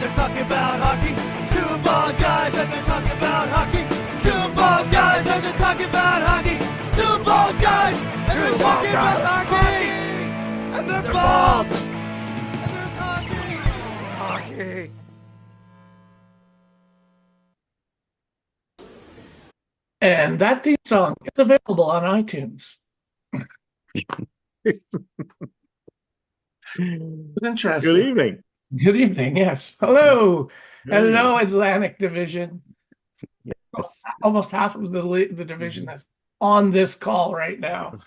they're talking about hockey. Two bald guys and they're talking about hockey. Two bald guys and they're talking about hockey. Two bald guys and they're talking about hockey. And they're bald. And there's hockey. Hockey. And that theme song is available on iTunes. Interesting. Good evening. Good evening. Yes. Hello. Good Hello, evening. Atlantic Division. Yes. Almost half of the division that's on this call right now.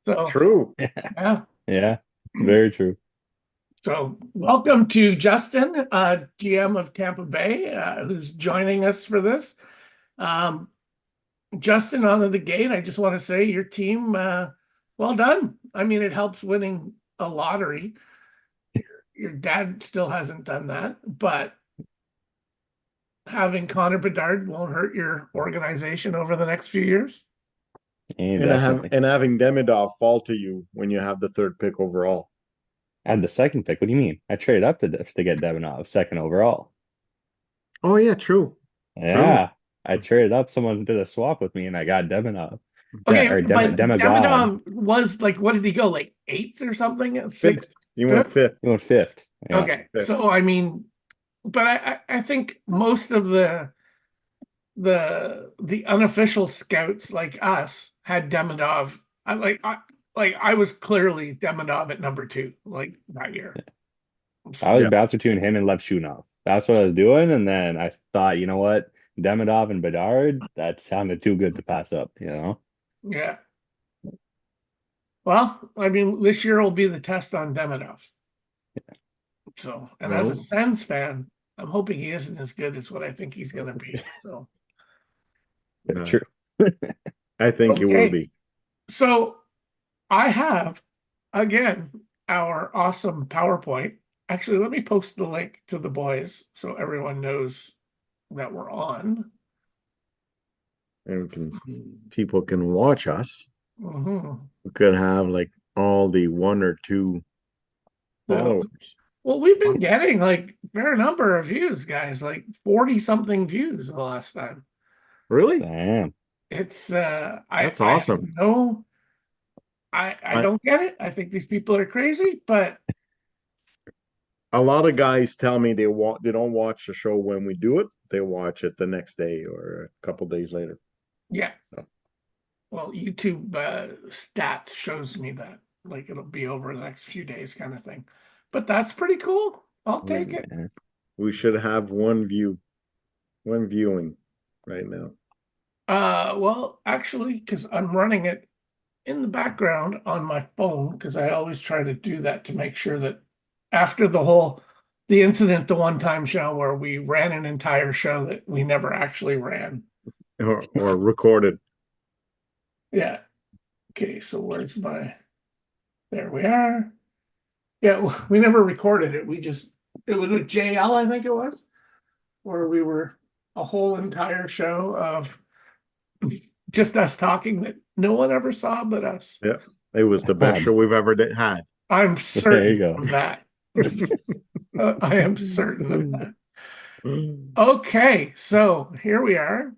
So True. yeah. Yeah, very true. So welcome to Justin, GM of Tampa Bay, who's joining us for this. Justin, out of the gate, I just want to say your team, well done. I mean, it helps winning a lottery. Your dad still hasn't done that, but having Connor Bedard won't hurt your organization over the next few years. And having Demidov fall to you when you have the third pick overall. and the second pick. What do you mean? I traded up to get Devanov second overall. Oh yeah, true. Yeah, I traded up. Someone did a swap with me, and I got Devanov. Okay, or but Demigod. Demidov was like, what did he go, like eighth or something? Sixth? You went fifth. He went fifth. Yeah. Okay, fifth. so I mean, but I think most of the unofficial scouts like us had Demidov. I was clearly Demidov at number 2, like that year. I was Yeah. bouncing between him and Lev Shunov. That's what I was doing, and then I thought, you know what, Demidov and Bedard, that sounded too good to pass up. You know. Yeah. Well, I mean, this year will be the test on Demidov. So, and as a Well. Sens fan, I'm hoping he isn't as good as what I think he's going to be. So, True. I think you Okay. will be. so I have again our awesome PowerPoint. Actually, let me post the link to the boys so everyone knows that we're on. And people can watch us. Mhm. We could have like all the 1 or 2 followers. Well, we've been getting like a fair number of views, guys, like 40 something views the last time. Really? Damn. It's That's I have awesome. I don't get it. I think these people are crazy, but A lot of guys tell me they don't watch the show when we do it. They watch it the next day or a couple days later. yeah. So. Well, YouTube stats shows me that like it'll be over the next few days kind of thing. But that's pretty cool. I'll take it. Yeah. We should have one viewing right now. Well, actually, because I'm running it in the background on my phone, because I always try to do that to make sure that after the incident, the one-time show where we ran an entire show that we never actually ran. Or recorded. Yeah. Okay, so where's there we are. Yeah, we never recorded it. It was with JL, I think it was, where we were a whole entire show of just us talking that no one ever saw but us. Yeah. It was the best show we've ever had. I'm There you certain go. of that. I am certain of that. Okay, so here we are.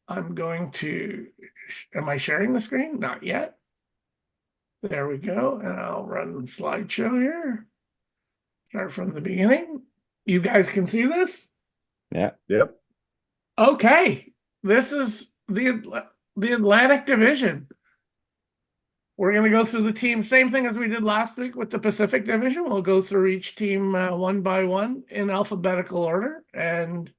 I'm going to, am I sharing the screen? Not yet. There we go. And I'll run the slideshow here. Start from the beginning. You guys can see this? Yeah. Yep. Okay. This is the Atlantic Division. We're going to go through the team. Same thing as we did last week with the Pacific Division. We'll go through each team one by one in alphabetical order. And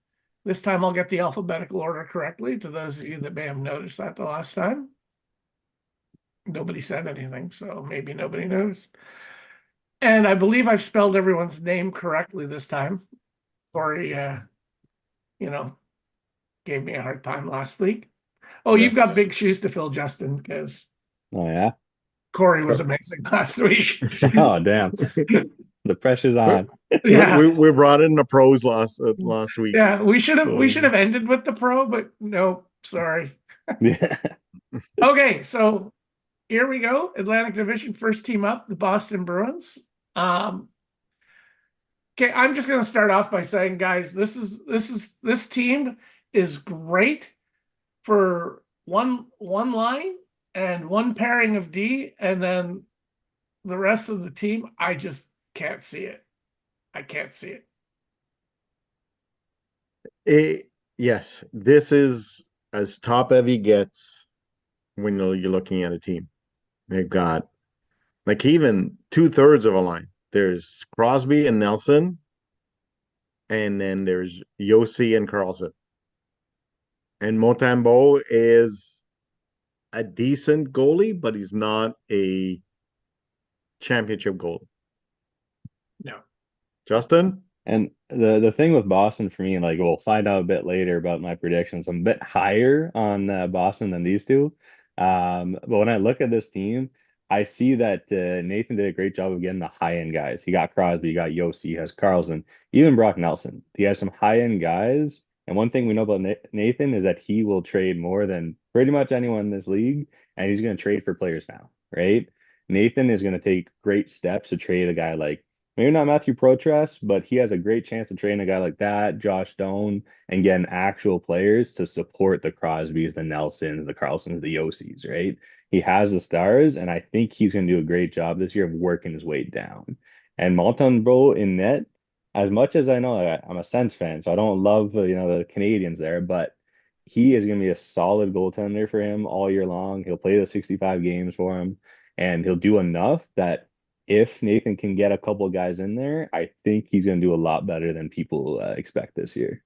this time I'll get the alphabetical order correctly to those of you that may have noticed that the last time. Nobody said anything, so maybe nobody noticed. And I believe I've spelled everyone's name correctly this time. Corey, gave me a hard time last week. Oh, Yes. you've got big shoes to fill, Justin, because Oh yeah. Corey was amazing last week. Oh damn. The pressure's on. Yeah, We brought in the pros last week. yeah. We should have ended with the pro, but no, sorry. Yeah. Okay, so here we go. Atlantic Division, first team up, the Boston Bruins. Okay, I'm just going to start off by saying, guys, this team is great for one line and one pairing of D, and then the rest of the team, I just can't see it. I can't see it. Yes, this is as top heavy gets when you're looking at a team. They've got like even 2/3 of a line. There's Crosby and Nelson, and then there's Yossi and Carlson. And Motambo is a decent goalie, but he's not a championship goalie. No. Justin? And the thing with Boston for me, like we'll find out a bit later about my predictions. I'm a bit higher on Boston than these two. But when I look at this team, I see that Nathan did a great job of getting the high end guys. He got Crosby, he got Yossi, he has Carlson, even Brock Nelson. He has some high end guys. And one thing we know about Nathan is that he will trade more than pretty much anyone in this league, and he's going to trade for players now, right? Nathan is going to take great steps to trade a guy like maybe not Matthew Protress, but he has a great chance to train a guy like that, Josh Stone, and getting actual players to support the Crosbys, the Nelsons, the Carlsons, the Yossies, right? He has the stars, and I think he's going to do a great job this year of working his way down. And Montembeault in net, as much as I know I'm a Sens fan, so I don't love the Canadians there, but he is going to be a solid goaltender for him all year long. He'll play the 65 games for him, and he'll do enough that if Nathan can get a couple guys in there, I think he's going to do a lot better than people expect this year.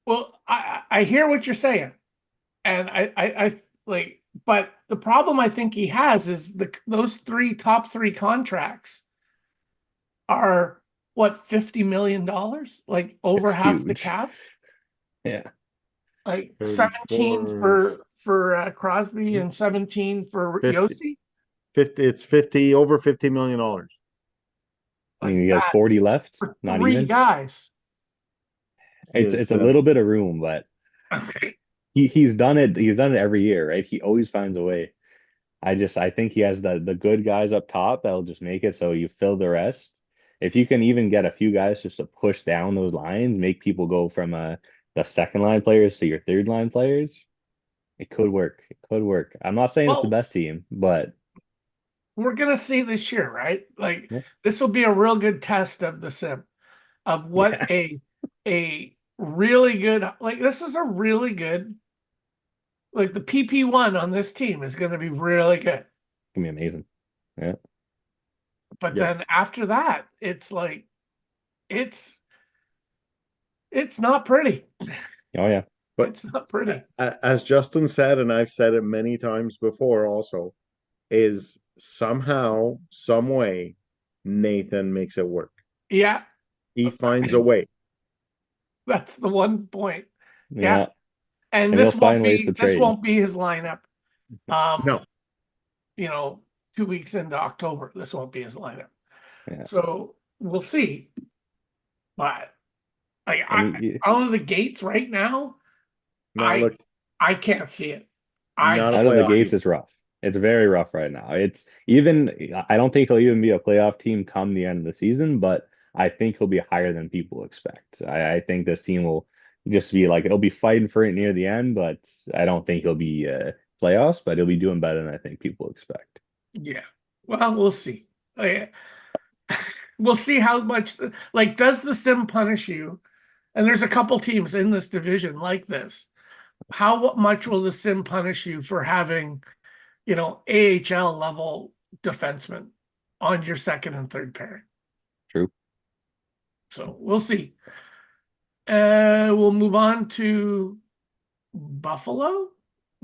Well, I hear what you're saying, and I like, but the problem I think he has is those top three contracts are what, $50 million, like over It's half the huge. cap. Yeah. Like 17 34, for Crosby and 17 for 50, Yossi. 50, it's 50 over $50 million. I mean, Like he has 40 that's left, for not three even. guys. It's a little bit of room, but he's done it. He's done it every year, right? He always finds a way. I think he has the good guys up top that'll just make it so you fill the rest. If you can even get a few guys just to push down those lines, make people go from the second line players to your third line players, it could work. It could work. I'm not saying it's the Well, best team, but we're gonna see this year, right? Like yeah. this will be a real good test of the sim, of what Yeah. a really good, like this is a really good, like the PP1 on this team is gonna be really good. It's gonna be amazing. Yeah. But Yeah. then after that, it's like it's not pretty. Oh yeah. But It's not pretty. as Justin said, and I've said it many times before also, is somehow, some way, Nathan makes it work. Yeah, He finds a way. that's the one point. Yeah. Yeah. And And he'll find ways to this trade. won't be his lineup. No, 2 weeks into October, this won't be his lineup. Yeah. So we'll see. But like And he, out of the gates right now, not look, I can't see it. not a out of the playoff gates team. is rough. It's very rough right now. It's even I don't think he'll even be a playoff team come the end of the season, but I think he'll be higher than people expect. I think this team will just be like it'll be fighting for it near the end, but I don't think he'll be playoffs, but he'll be doing better than I think people expect. Yeah. Well, we'll see. We'll see how much, like, does the sim punish you? And there's a couple teams in this division like this. How much will the sim punish you for having, AHL level defensemen on your second and third pairing? True. So we'll see. We'll move on to Buffalo.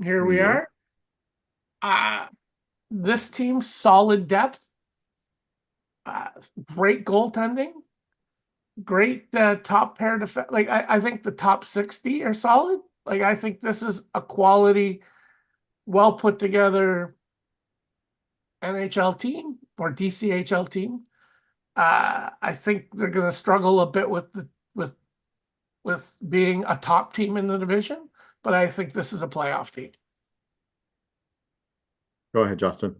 Here we Yeah. are. This team, solid depth, great goaltending, great top pair defense. Like I think the top 60 are solid. Like I think this is a quality, well put together NHL team or DCHL team. I think they're going to struggle a bit with being a top team in the division, but I think this is a playoff team. Go ahead, Justin.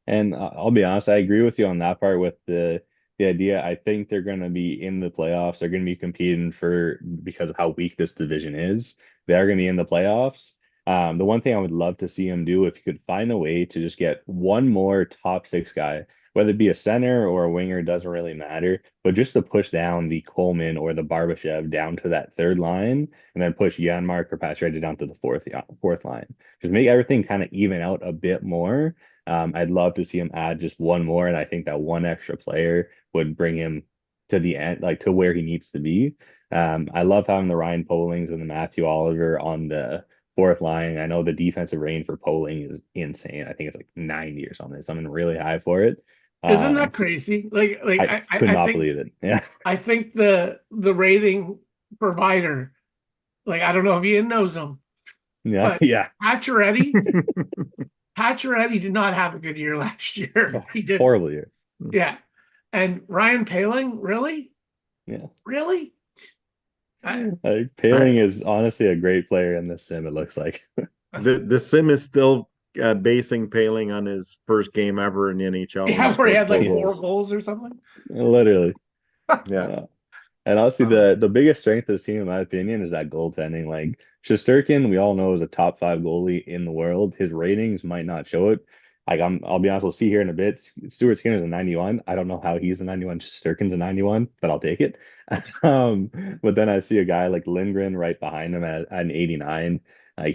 And I'll be honest, I agree with you on that part with the the idea. I think they're going to be in the playoffs. They're going to be competing for because of how weak this division is. They're going to be in the playoffs. The one thing I would love to see him do, if you could find a way to just get one more top six guy, whether it be a center or a winger, doesn't really matter, but just to push down the Coleman or the Barbashev down to that third line, and then push Janmark or Pacioretty down to the fourth line. Just make everything kind of even out a bit more. I'd love to see him add just one more, and I think that one extra player would bring him to the end, like to where he needs to be. I love having the Ryan Polings and the Matthew Oliver on the fourth line. I know the defensive rating for Poling is insane. I think it's like 90 or something really high for it. Isn't that crazy? Like I I, could I not think believe it. Yeah. I think the rating provider, like I don't know if Ian knows him, Yeah. but Yeah. Pacioretty did not have a good year last year. He did. Horrible year. Yeah. And Ryan Poehling, really? Yeah. Really? Paling is honestly a great player in this sim, it looks like. The sim is still basing Paling on his first game ever in the NHL. Yeah, where he had like 4 goals. goals or something. Literally. Yeah. And honestly, the biggest strength of this team, in my opinion, is that goaltending. Like Shesterkin, we all know is a top 5 goalie in the world. His ratings might not show it. Like I'll be honest, we'll see here in a bit. Stuart Skinner's a 91. I don't know how he's a 91. Shesterkin's a 91, but I'll take it. But then I see a guy like Lindgren right behind him at an 89.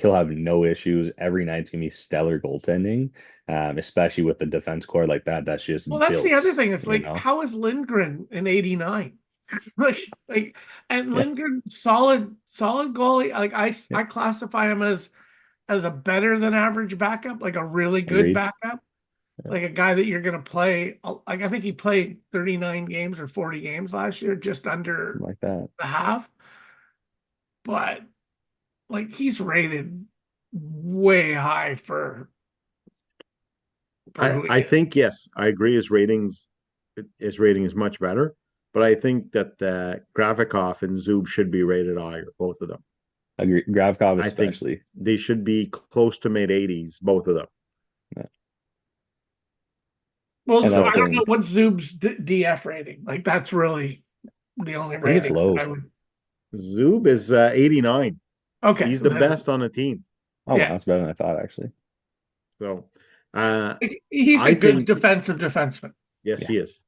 He'll have no issues. Every night's gonna be stellar goaltending, especially with the defense core like that. That's just Well, that's the built, other thing. It's you like, know? how is Lindgren in 89? like, and Yeah. Lindgren, solid goalie. Like Yeah. I classify him as a better than average backup, like a really good Agreed. backup, Yeah. like a guy that you're gonna play. Like I think he played 39 games or 40 games last year, just under Something like that. the half. But like he's rated way high for who he I is. think, yes, I agree. His rating is much better, but I think that Gravikov and Zub should be rated higher, both of them. Agree. Gravkov I think especially. they should be close to mid 80s, both of them. Yeah. Well, And that's I don't the know what's Zub's DF rating. Like that's really the only think it's rating low. I would. Zub is 89. Okay, He's the then- best on the team. Oh, Yeah. wow, that's better than I thought, actually. So, He's a I good think- defensive defenseman. yes, Yeah. he is.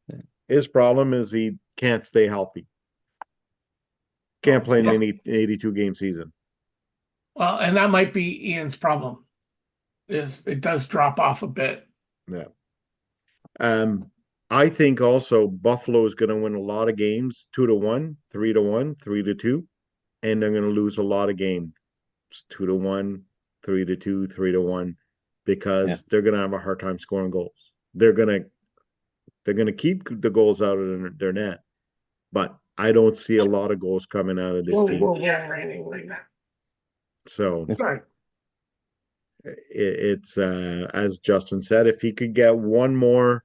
Yeah. His problem is he can't stay healthy. Can't play an Yeah. 82 game season. Well, and that might be Ian's problem. Is it does drop off a bit. Yeah. I think also Buffalo is going to win a lot of games, 2-1, 3-1, 3-2, and they're going to lose a lot of games, 2-1, 3-2, 3-1, because they're going to have a hard time scoring goals. They're going to keep the goals out of their net, but I don't see a lot of goals coming out of this team. So Sorry. it's as Justin said, if he could get one more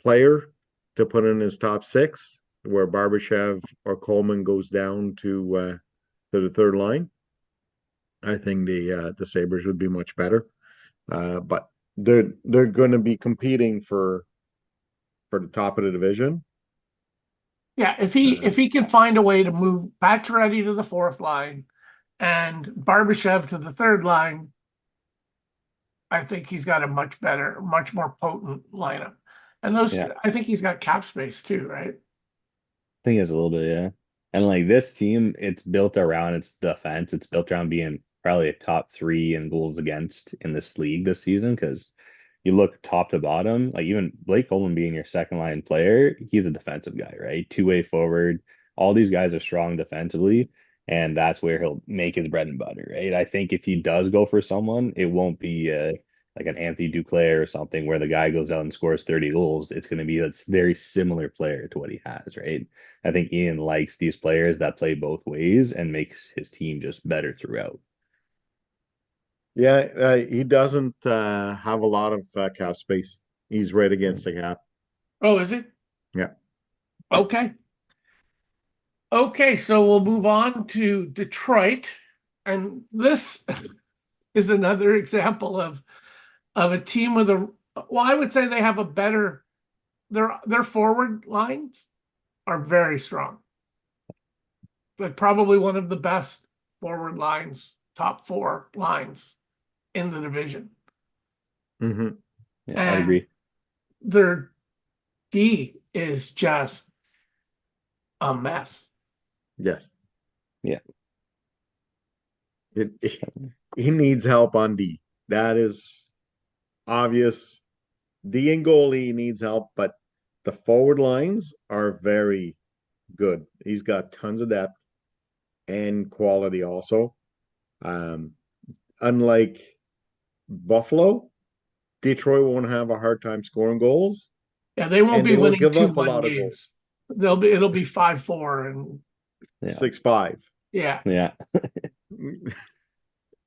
player to put in his top 6, where Barbashev or Coleman goes down to the third line, I think the Sabres would be much better. But they're going to be competing for the top of the division. Yeah, if he can find a way to move Pacioretty to the fourth line and Barbashev to the third line, I think he's got a much better, much more potent lineup. And I think he's got cap space too, right? I think it's a little bit, yeah. And like this team, it's built around its defense. It's built around being probably a top 3 in goals against in this league this season. Because you look top to bottom, like even Blake Coleman being your second line player, he's a defensive guy, right? 2-way forward. All these guys are strong defensively, and that's where he'll make his bread and butter, right? I think if he does go for someone, it won't be like an Anthony Duclair or something where the guy goes out and scores 30 goals. It's going to be a very similar player to what he has, right? I think Ian likes these players that play both ways and makes his team just better throughout. Yeah, he doesn't have a lot of cap space. He's right against the cap. Oh, is it? Yeah. Okay. Okay, so we'll move on to Detroit. And this is another example of a team with I would say they have a better their forward lines are very strong. Like probably one of the best forward lines, top 4 lines in the division. Hmm. Yeah, I'd And agree. their D is just a mess. Yes. Yeah. He needs help on D. That is obvious. D and goalie needs help, but the forward lines are very good. He's got tons of depth and quality also. Um, Unlike Buffalo, Detroit won't have a hard time scoring goals, Yeah, they won't and be they won't winning give up a 2-1 lot of goals. games. It'll be 5-4 and Yeah. 6-5. yeah. Yeah.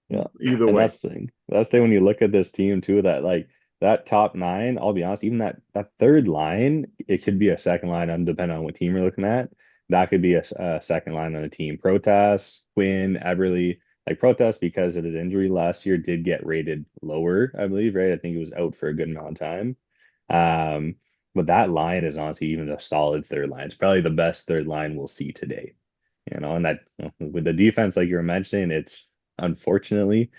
Yeah. Either And way. that's the thing. That's the thing when you look at this team too, that like that top 9, I'll be honest, even that third line, it could be a second line, depending on what team you're looking at. That could be a second line on a team. Protas, Quinn, Everly, like Protas, because of his injury last year, did get rated lower, I believe, right? I think he was out for a good amount of time. Um, but that line is honestly even a solid third line. It's probably the best third line we'll see today. And that with the defense, like you were mentioning, it's unfortunately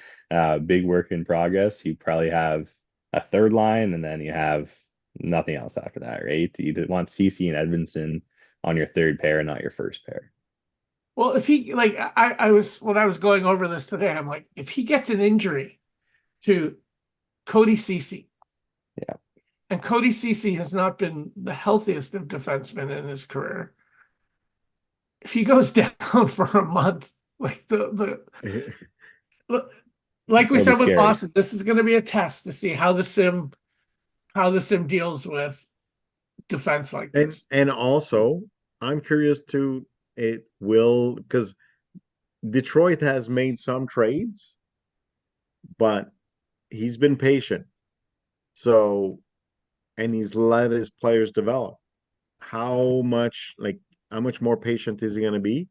big work in progress. You probably have a third line, and then you have nothing else after that, right? You want CC and Edmondson on your third pair, not your first pair. Well, if he like I was when I was going over this today, I'm like, if he gets an injury to Cody Ceci, Yeah. and Cody Ceci has not been the healthiest of defensemen in his career. If he goes down for a month, like like we It'll be said with scary. Boston, this is going to be a test to see how the sim deals with defense like And this. and also, I'm curious to it will because Detroit has made some trades, but he's been patient. So, and he's let his players develop. How much more patient is he going to be?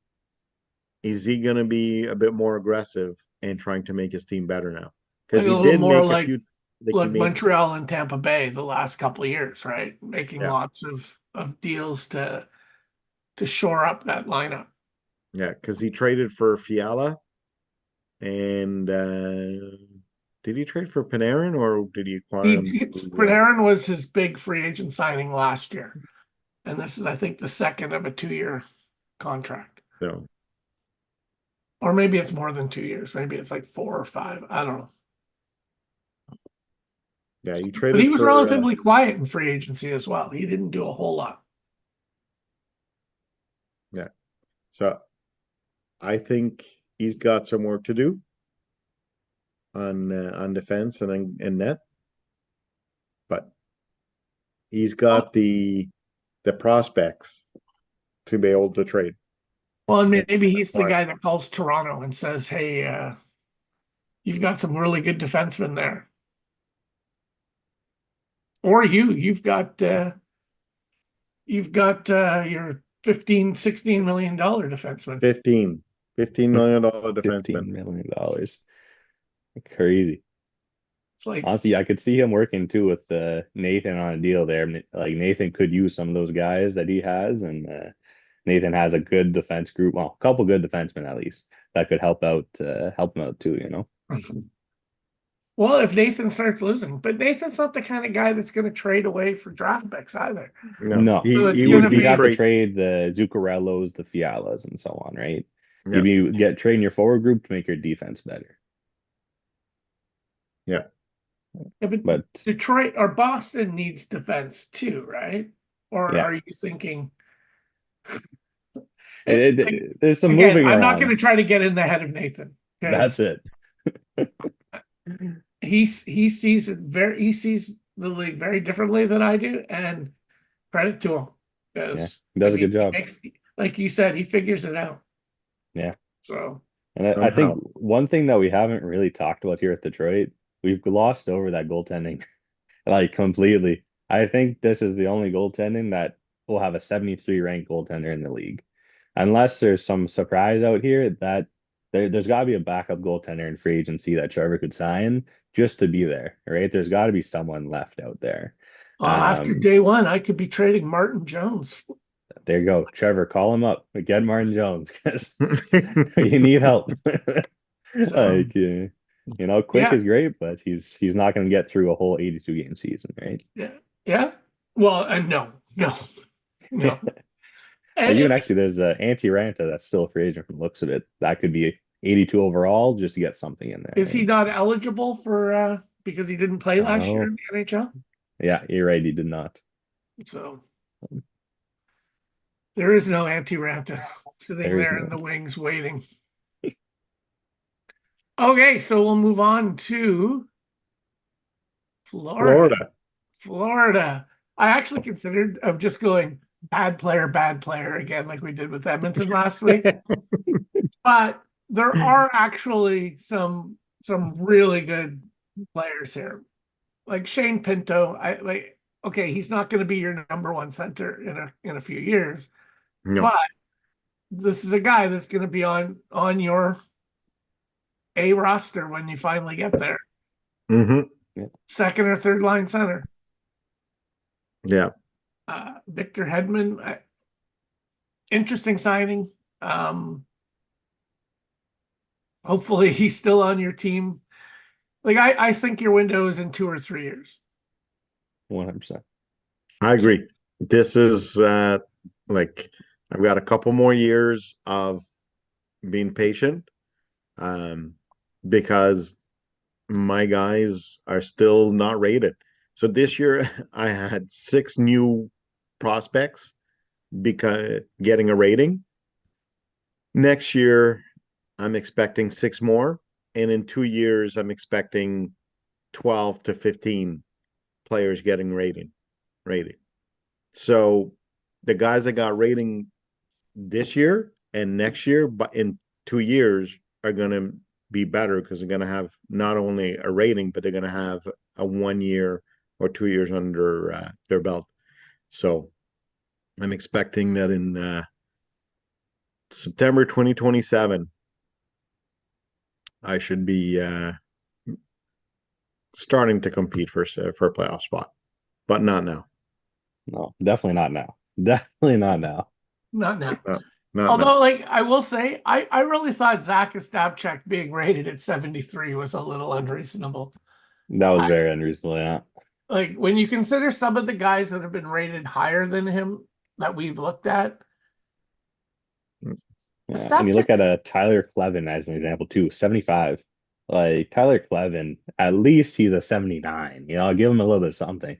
Is he going to be a bit more aggressive and trying to make his team better now? Because Like a he little did more make a few, like he like made, Montreal and Tampa Bay the last couple of years, right? Making yeah, lots of deals to shore up that lineup. yeah, because he traded for Fiala and did he trade for Panarin or did he acquire him through? Panarin was his big free agent signing last year, and this is, I think, the second of a 2-year contract, So or maybe it's more than 2 years. Maybe it's like 4 or 5. I don't know. yeah, he But he traded was for relatively quiet in free agency as well. He didn't do a whole lot. yeah. So I think he's got some work to do on defense and net, but he's got the prospects to be able to trade. Well, and And maybe he's the guy that calls Toronto and says, "Hey, you've got some really good defensemen there," or you've got your 15-16 million dollar defenseman. 15 million dollar defenseman. $15 million. Crazy. It's like, Honestly, I could see him working too with Nathan on a deal there. Like Nathan could use some of those guys that he has, and Nathan has a good defense group, well, a couple good defensemen at least that could help him out too. well, if Nathan starts losing, but Nathan's not the kind of guy that's going to trade away for draft picks either. No, No, So it's he gonna would you'd be have to trade. trade the Zuccarellos, the Fialas, and so on, right? Yeah, You'd be trading your forward group to make your defense better. yeah. Yeah, but But Detroit or Boston needs defense too, right? Or yeah, are you thinking? Like, there's some again, moving I'm not going to around. try to get in the head of Nathan That's because it. he sees the league very differently than I do, and credit to him Yeah, because he I does a mean good he job. makes, like you said, he figures it out. Yeah. So And I think Somehow. one thing that we haven't really talked about here at Detroit, we've glossed over that goaltending like completely. I think this is the only goaltending that will have a 73 ranked goaltender in the league. Unless there's some surprise out here that there's got to be a backup goaltender in free agency that Trevor could sign just to be there, right? There's got to be someone left out there. After day one, I could be trading Martin Jones. There you go, Trevor. Call him up. Get Martin Jones because you need help. So, Quick yeah, is great, but he's not going to get through a whole 82 game season, right? yeah. Well, no. And Even actually, there's Antti Ranta that's still a free agent from the looks of it. That could be 82 overall just to get something in there. is he Right? not eligible for because he didn't play last year in the NHL? Yeah, you're right. He did not. So there is no Antti Ranta sitting There is there in no. the wings waiting. Okay, so we'll move on to Florida. I actually considered of just going bad player again, like we did with Edmonton last week. But there are actually some really good players here. Like Shane Pinto, okay, he's not going to be your number one center in a few years. No. But this is a guy that's going to be on your A roster when you finally get there. Mm-hmm. Second or third line center. Yeah. Victor Hedman, interesting signing. Hopefully he's still on your team. Like I think your window is in 2 or 3 years. 100%. I agree. This is like I've got a couple more years of being patient, because my guys are still not rated. So this year I had 6 new prospects because getting a rating. Next year I'm expecting 6 more, and in 2 years I'm expecting 12 to 15 players getting rating. So the guys that got rating this year and next year, but in 2 years are going to be better because they're going to have not only a rating, but they're going to have a 1 year or 2 years under their belt. So I'm expecting that in September 2027, I should be starting to compete for a playoff spot, but not now. No, definitely not now. Definitely not now. Not now. Not Although, now. like, I will say, I really thought Zach Ostapchuk being rated at 73 was a little unreasonable. That was very unreasonable, yeah. Like, when you consider some of the guys that have been rated higher than him that we've looked at. Yeah. And you look at Tyler Clevin as an example, too, 75. Like, Tyler Clevin, at least he's a 79. I'll give him a little bit of something.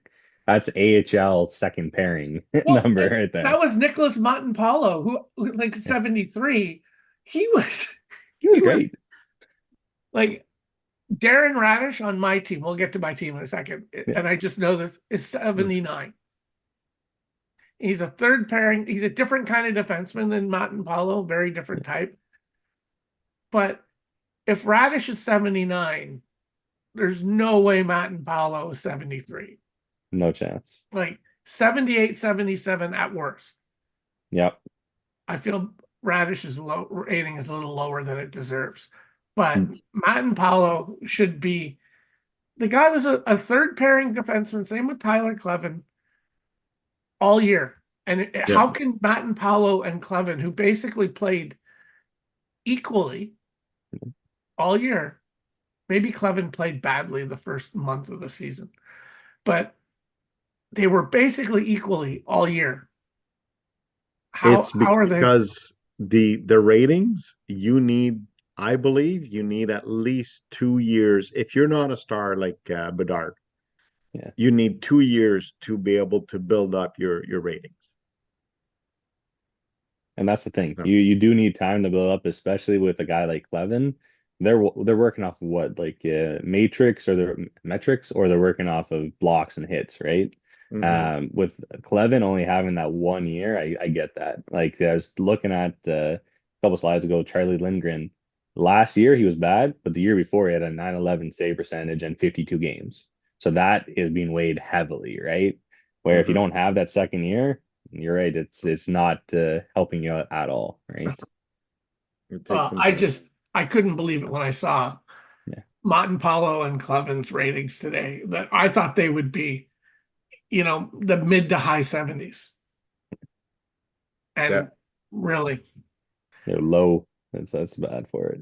That's AHL second pairing number right there. That was Nicholas Montempalo, who like 73. He was great. Like Darren Radish on my team. We'll get to my team in a second. Yeah. And I just know this is 79. He's a third pairing. He's a different kind of defenseman than Montempalo, very different type. But if Radish is 79, there's no way Montempalo is 73. No chance. Like 78, 77 at worst. Yep. I feel Radish's rating is a little lower than it deserves. But Montempalo should be. The guy was a third pairing defenseman, same with Tyler Clevin, all year. And how can Montempalo and Clevin, who basically played equally all year, maybe Clevin played badly the first month of the season, but they were basically equally all year. How are they? Because the ratings, I believe you need at least 2 years. If you're not a star like Bedard, you need 2 years to be able to build up your ratings. And that's the thing. You do need time to build up, especially with a guy like Clevin. They're working off of what, like matrix or their metrics, or they're working off of blocks and hits, right? Mm-hmm. With Clevin only having that 1 year, I get that. Like I was looking at a couple slides ago, Charlie Lindgren. Last year he was bad, but the year before he had a 911 save percentage and 52 games. So that is being weighed heavily, right? Where if you don't have that second year, you're right, it's not helping you out at all, right? I couldn't believe it when I saw Montempalo and Clevin's ratings today. That I thought they would be the mid to high 70s. And Yeah. really, They're low. That's bad for it.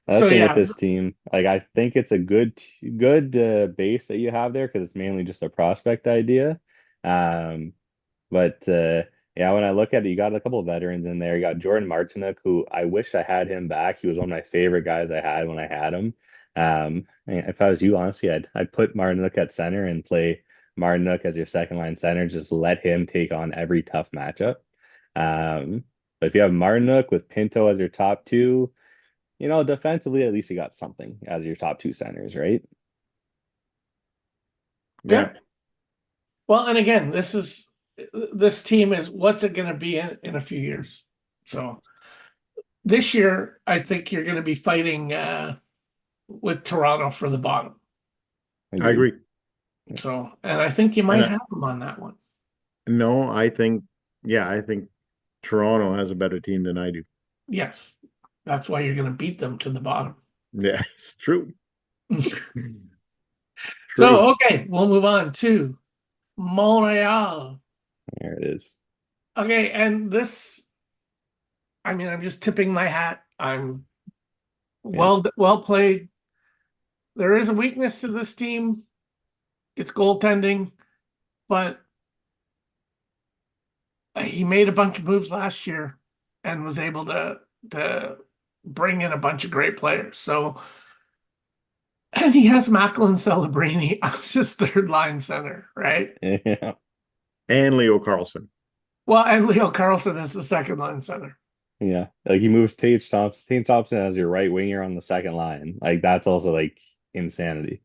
Another so thing with yeah, this team, like I think it's a good base that you have there because it's mainly just a prospect idea. Um, But yeah, when I look at it, you got a couple of veterans in there. You got Jordan Martinook, who I wish I had him back. He was one of my favorite guys I had when I had him. And if I was you, honestly, I'd put Martinook at center and play Martinook as your second line center. Just let him take on every tough matchup. But if you have Martinook with Pinto as your top two, defensively, at least you got something as your top two centers, right? Yeah. Well, and again, this team is what's it going to be in a few years. So this year, I think you're going to be fighting with Toronto for the bottom. I agree. So, and I think you And might have them on that one. no, I think Toronto has a better team than I do. Yes, that's why you're going to beat them to the bottom. Yeah, it's true. So, okay, we'll move on to Montreal. There it is. Okay, and this, I mean, I'm just tipping my hat. I'm well played. There is a weakness to this team. It's goaltending, but he made a bunch of moves last year and was able to bring in a bunch of great players. So, and he has Macklin Celebrini as his third line center, right? Yeah. And Leo Carlson. Well, and Leo Carlson is the second line center. Yeah, like you move Tage Thompson as your right winger on the second line. Like that's also like insanity.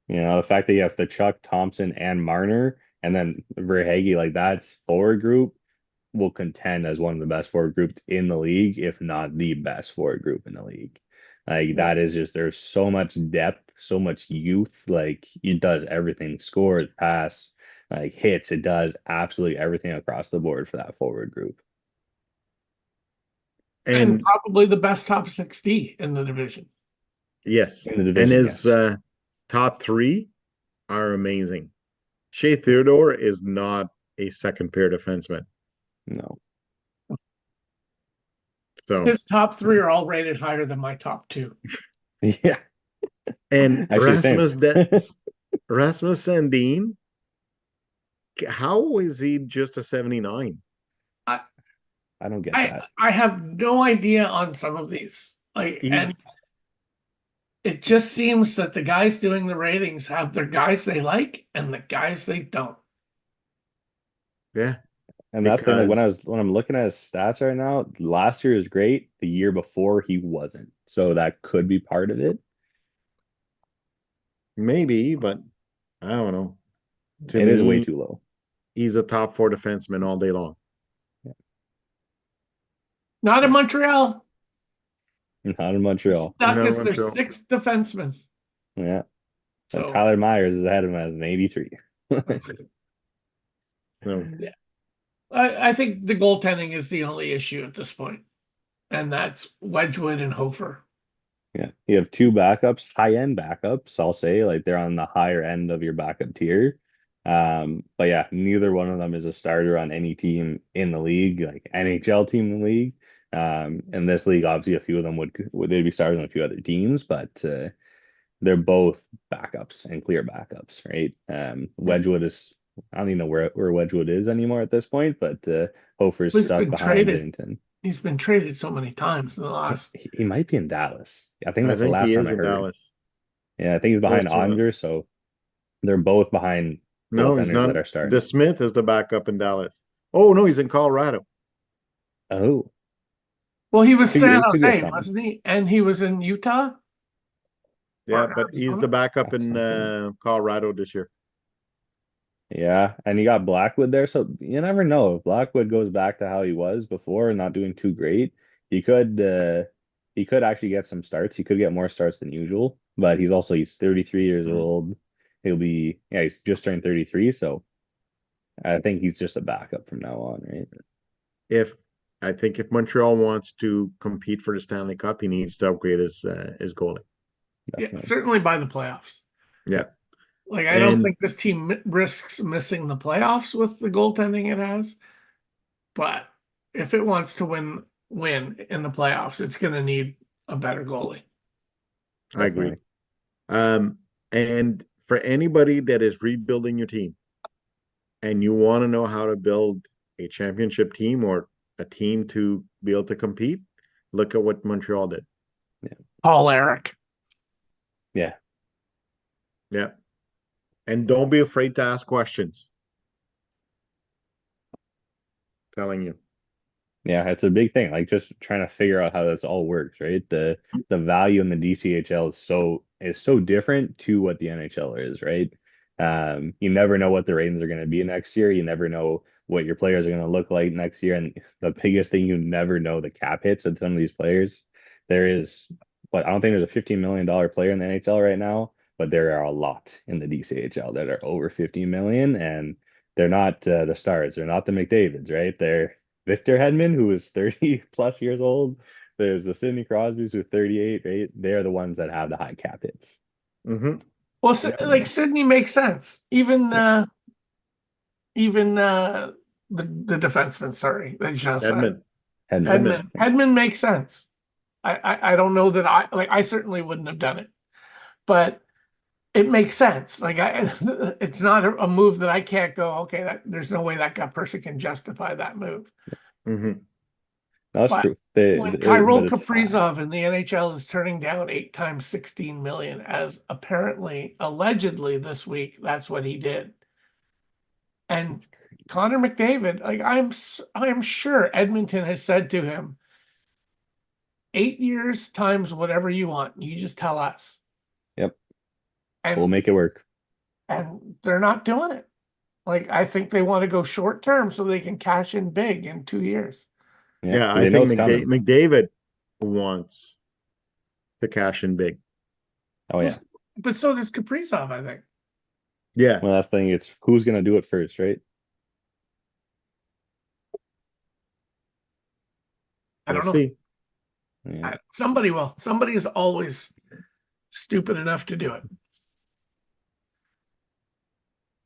The fact that you have the Chuck Thompson and Marner, and then Verhage, like that forward group will contend as one of the best forward groups in the league, if not the best forward group in the league. Like that is just there's so much depth, so much youth. Like it does everything, scores, pass, like hits. It does absolutely everything across the board for that forward group. And And probably the best top 60 in the division. yes, In the and division, his top three are amazing. Shea Theodore is not a second pair defenseman. no. So His top three are all rated higher than my top two. Yeah, and actually, same. Rasmus Sandin, how is he just a 79? I don't get that. I have no idea on some of these. He's And it just seems that the guys doing the ratings have their guys they like and the guys they don't. yeah, And that's the thing, like because when I'm looking at his stats right now, last year is great. The year before he wasn't. So that could be part of it. maybe, but I don't know. To It is way me, too low. he's a top four defenseman all day long. Not in Montreal. Not in Montreal. Stuck No, as their Montreal. sixth defenseman. Yeah. And So Tyler Myers is ahead of him as an 83. No, yeah. I think the goaltending is the only issue at this point, and that's Wedgwood and Hofer. Yeah. You have two backups, high-end backups, I'll say. Like they're on the higher end of your backup tier. But yeah, neither one of them is a starter on any team in the league, like NHL team in the league. In this league, obviously, a few of them would they'd be starting on a few other teams, but they're both backups and clear backups, right? Wedgwood is I don't even know where Wedgwood is anymore at this point, but Hofer's He's stuck been behind traded. Binnington. He's been traded so many times in the last. He might be in Dallas. I think I that's the think last he time is I in heard. Dallas. Yeah, I think he's behind Close to it. Ottinger, so they're both behind No, he's goaltenders not. that are The starting. Smith is the backup in Dallas. Oh no, he's in Colorado. Oh, Well, he was San it could get Jose, something. wasn't he? And he was in Utah. Yeah, Or but he's Arizona? the backup That's in something. Colorado this year. Yeah, and you got Blackwood there, so you never know. If Blackwood goes back to how he was before and not doing too great, he could actually get some starts. He could get more starts than usual, but he's 33 years Mhm. old. He's just turned 33, so I think he's just a backup from now on, right? If I think if Montreal wants to compete for the Stanley Cup, he needs to upgrade his goalie. Yeah, Definitely. certainly by the playoffs. Yeah, Like, I don't And think this team risks missing the playoffs with the goaltending it has. But if it wants to win in the playoffs, it's going to need a better goalie. I agree. Definitely. And for anybody that is rebuilding your team and you want to know how to build a championship team or a team to be able to compete, look at what Montreal did. Paul Eric. Yeah. Yeah. And don't be afraid to ask questions. Telling you. Yeah, it's a big thing. Like just trying to figure out how this all works, right? The value in the DCHL is so different to what the NHL is, right? You never know what the ratings are going to be next year. You never know what your players are going to look like next year. And the biggest thing, you never know the cap hits of some of these players. There is, but I don't think there's a $15 million player in the NHL right now, but there are a lot in the DCHL that are over 15 million, and they're not the stars. They're not the McDavids, right? They're Victor Hedman, who is 30 plus years old. There's the Sidney Crosbys who are 38, right? They're the ones that have the high cap hits. Mm-hmm. Well, Yeah. like Sydney makes sense. Even Yeah. the defenseman, sorry, that just said Hedman. Edmund. Hedman makes sense. I don't know that I certainly wouldn't have done it, but it makes sense. Like it's not a move that I can't go, okay, there's no way that person can justify that move. Mm-hmm. That's But true. when Kirill But it's Kaprizov in the NHL is turning down 8 times 16 million, as apparently, allegedly this week, that's what he did. And Connor McDavid, like I'm sure Edmonton has said to him, 8 years times whatever you want, you just tell us. Yep. We'll And make it work. they're not doing it. Like I think they want to go short term so they can cash in big in 2 years. Yeah. Yeah, I They know think it's coming. McDavid wants to cash in big. Oh yeah. But so does Kaprizov, I think. Yeah. Well, that's the thing. It's who's gonna do it first, right? I We'll don't know. see. Yeah. Somebody will. Somebody is always stupid enough to do it.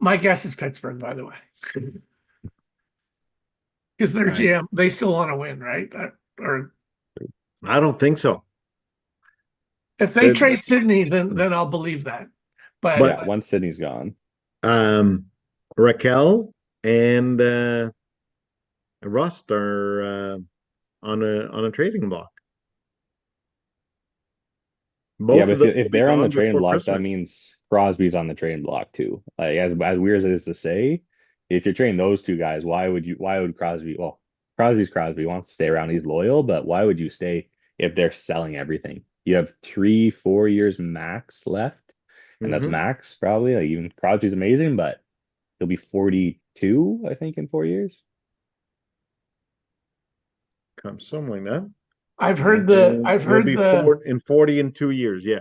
My guess is Pittsburgh, by the way. Because their Right. GM, they still want to win, right? Or I don't think so. if they The- trade Sydney, then I'll believe that. But Yeah, once Sydney's gone. Raquel and Rust are on a trading block. Yeah, Both but of them will if be they're on the gone trading before block, that Christmas. means Crosby's on the trading block too. Like as weird as it is to say, if you're trading those two guys, why would Crosby? Well, Crosby's Crosby, he wants to stay around, he's loyal, but why would you stay if they're selling everything? You have 3-4 years max left, and that's Mm-hmm. max probably. Like even Crosby's amazing, but he'll be 42, I think, in 4 years. Come something like that. I've heard And I've he'll heard be the 40 in 2 years. Yeah,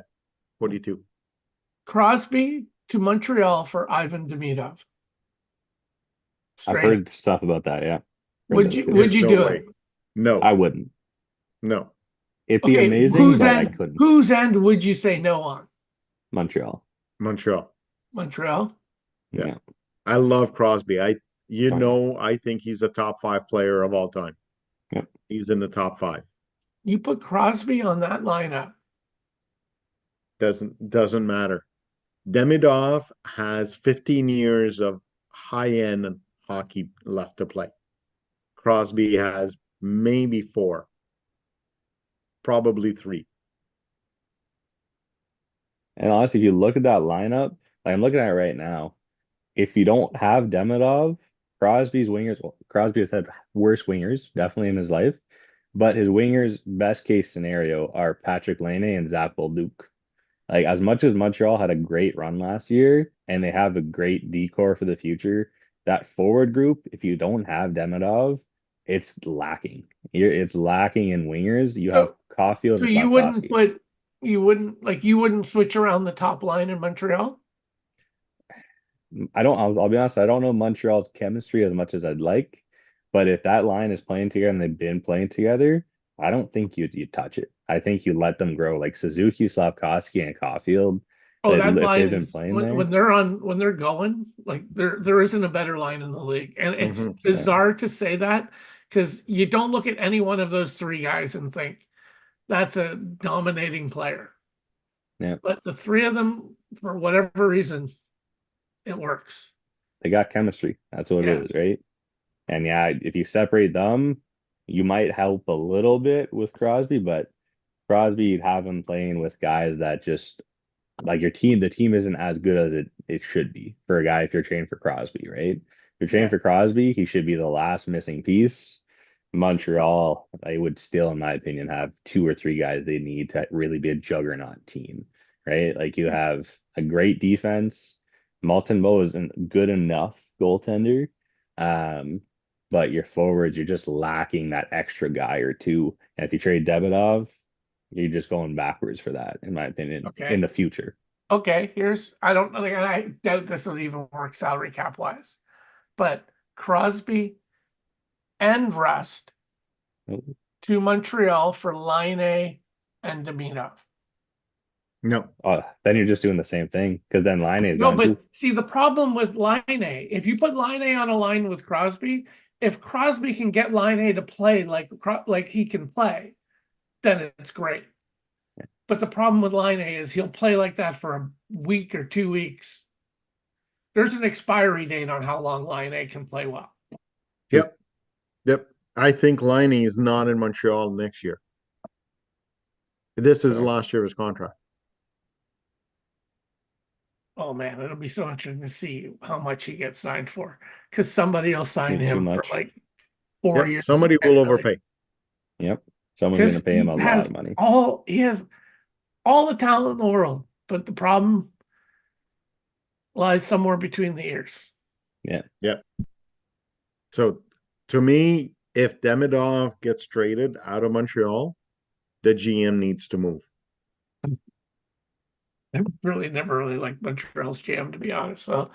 42. Crosby to Montreal for Ivan Demidov. I've Straight. heard stuff about that. Yeah, heard Would that you too. would There's you no do way. it? I No, wouldn't. no. It'd be Okay, amazing, but I couldn't. whose end would you say no on? Montreal. Montreal. Montreal? Yeah. Yeah. I love Crosby. Oh yeah. I think he's a top 5 player of all time. Yep. He's in the top 5. You put Crosby on that lineup. Doesn't matter. Demidov has 15 years of high-end hockey left to play. Crosby has maybe 4, probably 3. And honestly, if you look at that lineup, like I'm looking at it right now, if you don't have Demidov, Crosby's wingers, well, Crosby has had worse wingers, definitely in his life, but his wingers, best case scenario, are Patrick Laine and Zach Duke. Like as much as Montreal had a great run last year and they have a great decor for the future, that forward group, if you don't have Demidov, it's lacking. It's lacking in wingers. You have So Caulfield so and you wouldn't Slavkovsky. put you wouldn't switch around the top line in Montreal? I'll be honest, I don't know Montreal's chemistry as much as I'd like, but if that line is playing together and they've been playing together, I don't think you touch it. I think you let them grow like Suzuki, Slavkovsky, and Caulfield. Oh, that if line they've been is playing there. when they're going, like there isn't a better line in the league. And it's Mhm. bizarre to say that because you don't look at any one of those three guys and think that's a dominating player. Yeah, But the three of them, for whatever reason, it works. they got chemistry. That's what Yeah. it is, right? And yeah, if you separate them, you might help a little bit with Crosby, but Crosby, you'd have him playing with guys that just like your team, the team isn't as good as it should be for a guy if you're trained for Crosby, right? If you're trained Yeah. for Crosby, he should be the last missing piece. Montreal, I would still, in my opinion, have two or three guys they need to really be a juggernaut team, right? Like you have a great defense. Malton is a good enough goaltender. Um, but your forwards, you're just lacking that extra guy or two. And if you trade Debitov, you're just going backwards for that, in my opinion, in Okay. the future. Okay. I don't know. I doubt this will even work salary cap wise, but Crosby and Rust to Montreal for Line and Demidov. No. Then you're just doing the same thing because then Line is No, gone too. but see the problem with Line if you put Line on a line with Crosby, if Crosby can get Line to play like he can play, then it's great. But the problem with Line is he'll play like that for a week or 2 weeks. There's an expiry date on how long Line can play well. Yep. Yep. I think Liney is not in Montreal next year. This is the last year of his contract. Oh man, it'll be so interesting to see how much he gets signed for because somebody will sign Too him for much. like 4 years. Somebody will overpay. Yep. Someone's going Because to pay him a lot of money. He has all the talent in the world, but the problem lies somewhere between the ears. Yeah. Yep. So to me, if Demidov gets traded out of Montreal, the GM needs to move. I really never really liked Montreal's jam, to be honest. So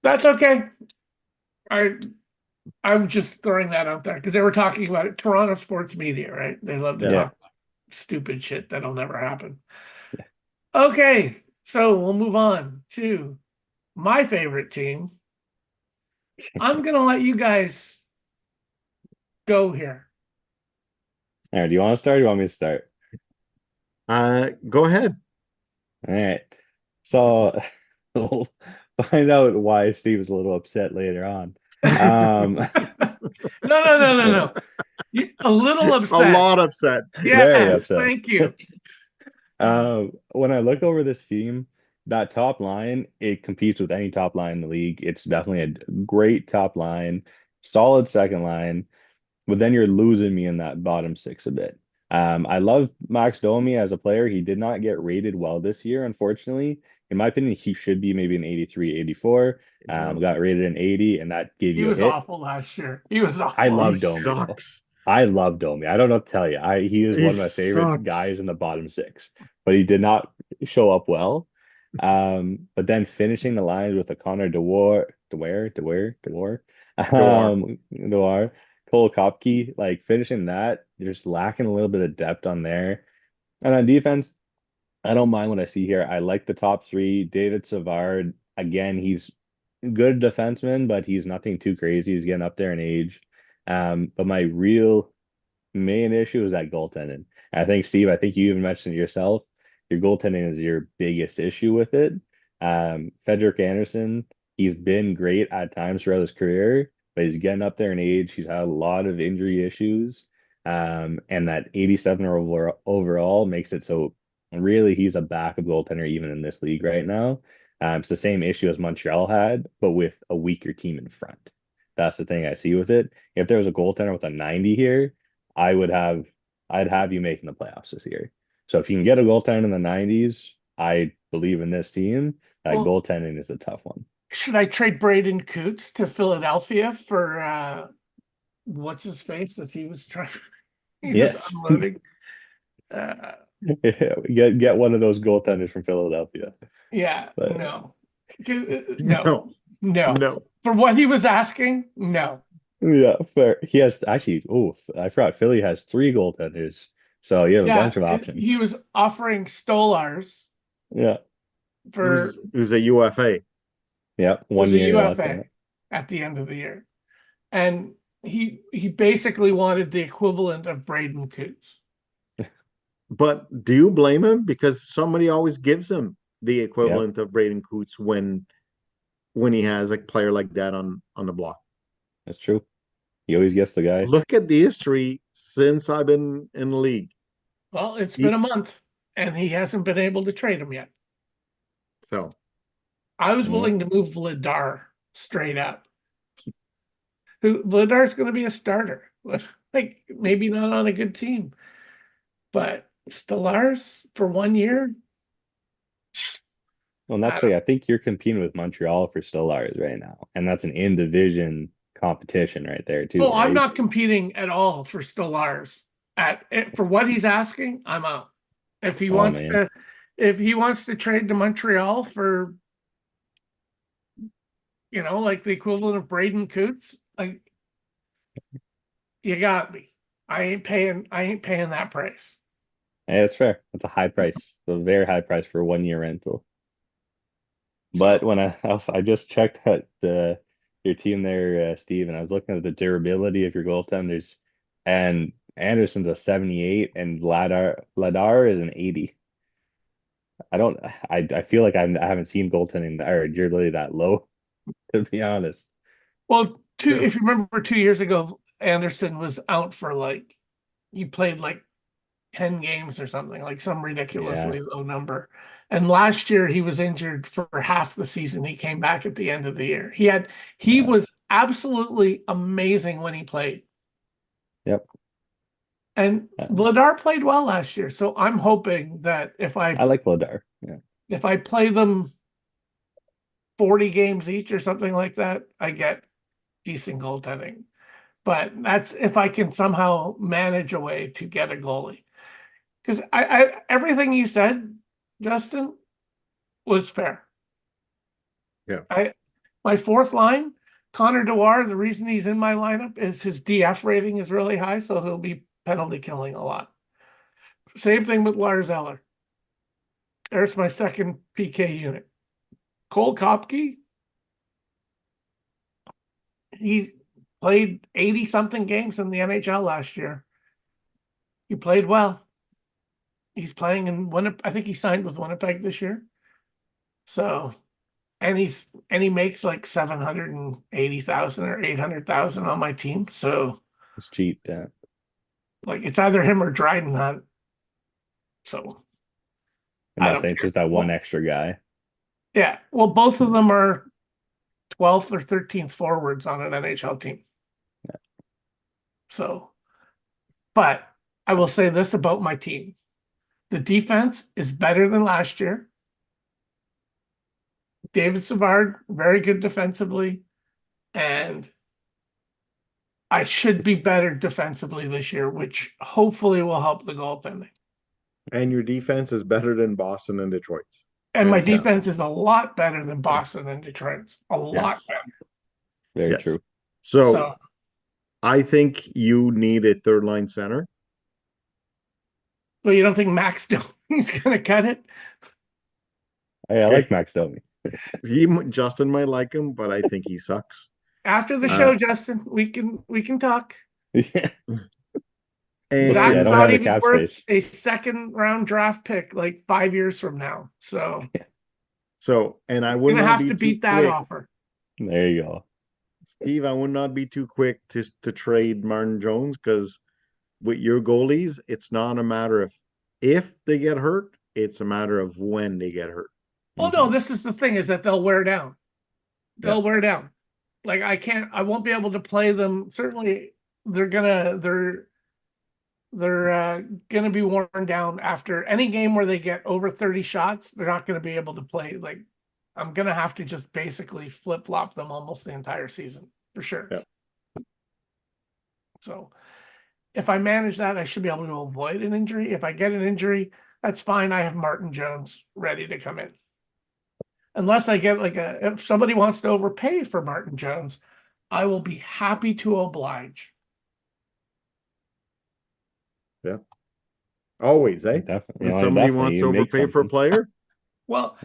that's okay. I'm just throwing that out there because they were talking about it. Toronto sports media, right? They love to Yeah. talk stupid shit that'll never happen. Okay, so we'll move on to my favorite team. I'm gonna let you guys go here. All right. Do you want to start or do you want me to start? Go ahead. All right. So we'll find out why Steve was a little upset later on. No. A little A upset. lot upset. Very Yes, upset. thank you. When I look over this team, that top line, it competes with any top line in the league. It's definitely a great top line, solid second line, but then you're losing me in that bottom six a bit. I love Max Domi as a player. He did not get rated well this year, unfortunately. In my opinion, he should be maybe an 83, 84. Got rated an 80, and that gave He you a was hit. awful last year. He was awful. I love He Domi, though. sucks. I love Domi. I don't know what to tell you. He is He one of my favorite sucks. guys in the bottom six, but he did not show up well. But then finishing the lines with a Connor Dewar, Cole Kopke, like finishing that, just lacking a little bit of depth on there. And on defense, I don't mind what I see here. I like the top three. David Savard, again, he's a good defenseman, but he's nothing too crazy. He's getting up there in age. But my real main issue is that goaltending. And I think, Steve, I think you even mentioned it yourself. Your goaltending is your biggest issue with it. Frederick Anderson, he's been great at times throughout his career, but he's getting up there in age. He's had a lot of injury issues. And that 87 overall makes it so really he's a backup goaltender even in this league right now. It's the same issue as Montreal had, but with a weaker team in front. That's the thing I see with it. If there was a goaltender with a 90 here, I'd have you making the playoffs this year. So if you can get a goaltender in the 90s, I believe in this team. That Well, goaltending is a tough one. should I trade Braden Coots to Philadelphia for what's his face that he was trying he was Yes. unloading? Get one of those goaltenders from Philadelphia. Yeah, But no. No. No. For what he was asking, no. yeah, fair. He has actually, oh, I forgot Philly has three goaltenders. So you have a bunch of options. He was offering Stolars Yeah. for It was a UFA. Yep, was 1 a year left. UFA at the end of the year, and he basically wanted the equivalent of Braden Coots. But do you blame him? Because somebody always gives him the Yep, equivalent of Braden Coots when he has a player like that on the block. that's true. He always gets the guy. Look at the history since I've been in the league. Well, it's He- been a month, and he hasn't been able to trade him yet. So I was Mhm. willing to move Vladar straight up. Vladar's going to be a starter, like maybe not on a good team, but Stellars for 1 year. Well, and that's I why I think you're competing with Montreal for Stellaris right now, and that's an in-division competition right there too, Oh, I'm right? not competing at all for Stellars. For what he's asking, I'm out. If he Oh wants man, to, if he wants to trade to Montreal for, like the equivalent of Braden Coots, like you got me. I ain't paying that price. hey, that's fair. That's a high price, a very high price for a 1 year rental. But So when I just checked out your team there, Steve, and I was looking at the durability of your goaltenders, and Anderson's a 78, and Ladar is an 80. I don't. I feel like I haven't seen goaltending or durability that low, to be honest. well, yeah, if you remember 2 years ago, Anderson was out for he played like 10 games or something, like some Yeah, ridiculously low number. And last year he was injured for half the season. He came back at the end of the year. He yeah, was absolutely amazing when he played. yep. And Vladar played well last year. So I'm hoping that I like Ladar. Yeah, if I play them 40 games each or something like that, I get decent goaltending. But that's if I can somehow manage a way to get a goalie. Because everything you said, Justin, was fair. yeah. My fourth line, Connor Dewar, the reason he's in my lineup is his DF rating is really high, so he'll be penalty killing a lot. Same thing with Lars Eller. There's my second PK unit. Cole Kopke, he played 80 something games in the NHL last year. He played well. He's playing in Winnipeg. I think he signed with Winnipeg this year. So, and he makes like 780,000 or 800,000 on my team. So, it's cheap. Yeah, like it's either him or Dryden Hunt. So I'm I not don't saying it's care. just that one Well, extra guy. yeah. Well, both of them are 12th or 13th forwards on an NHL team. So, but I will say this about my team. The defense is better than last year. David Savard, very good defensively. And I should be better defensively this year, which hopefully will help the goaltending. And your defense is better than Boston and Detroit's. And my Hands down. defense is a lot better than Boston and Detroit's. A lot Yes. better. Very Yes. true. So So I think you need a third line center. well, you don't think Max Domi's gonna cut it? Hey, I Okay. like Max Domi. Justin might like him, but I think he sucks. After the show, Justin, we can talk. Yeah, And we'll see. I Zach don't thought have he the was cap worth space. a second round draft pick like 5 years from now. So and I I'm would gonna not have be to too beat that quick, offer. There you go. Steve. I would not be too quick to trade Martin Jones because with your goalies, it's not a matter of if they get hurt; it's a matter of when they get hurt. Well, no, this is the thing is that they'll wear down. They'll Yeah. wear down. Like I won't be able to play them. Certainly they're gonna be worn down after any game where they get over 30 shots. They're not gonna be able to play. Like I'm gonna have to just basically flip flop them almost the entire season for sure. Yeah. So if I manage that, I should be able to avoid an injury. If I get an injury, that's fine. I have Martin Jones ready to come in. Unless I get if somebody wants to overpay for Martin Jones, I will be happy to oblige. Yeah. Always, eh? Definitely, When somebody definitely, wants you to make overpay for a something. player, Well,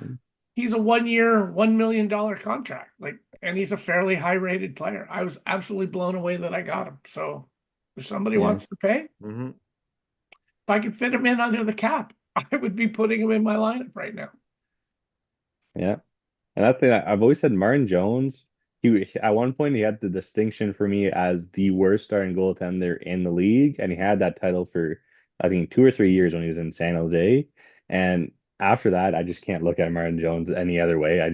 he's a 1-year, $1 million contract. Like, and he's a fairly high-rated player. I was absolutely blown away that I got him. So if somebody Yeah. wants to pay, Mhm. if I could fit him in under the cap, I would be putting him in my lineup right now. Yeah. And that thing I've always said Martin Jones, at one point he had the distinction for me as the worst starting goaltender in the league, and he had that title for I think 2 or 3 years when he was in San Jose. And after that, I just can't look at Martin Jones any other way. I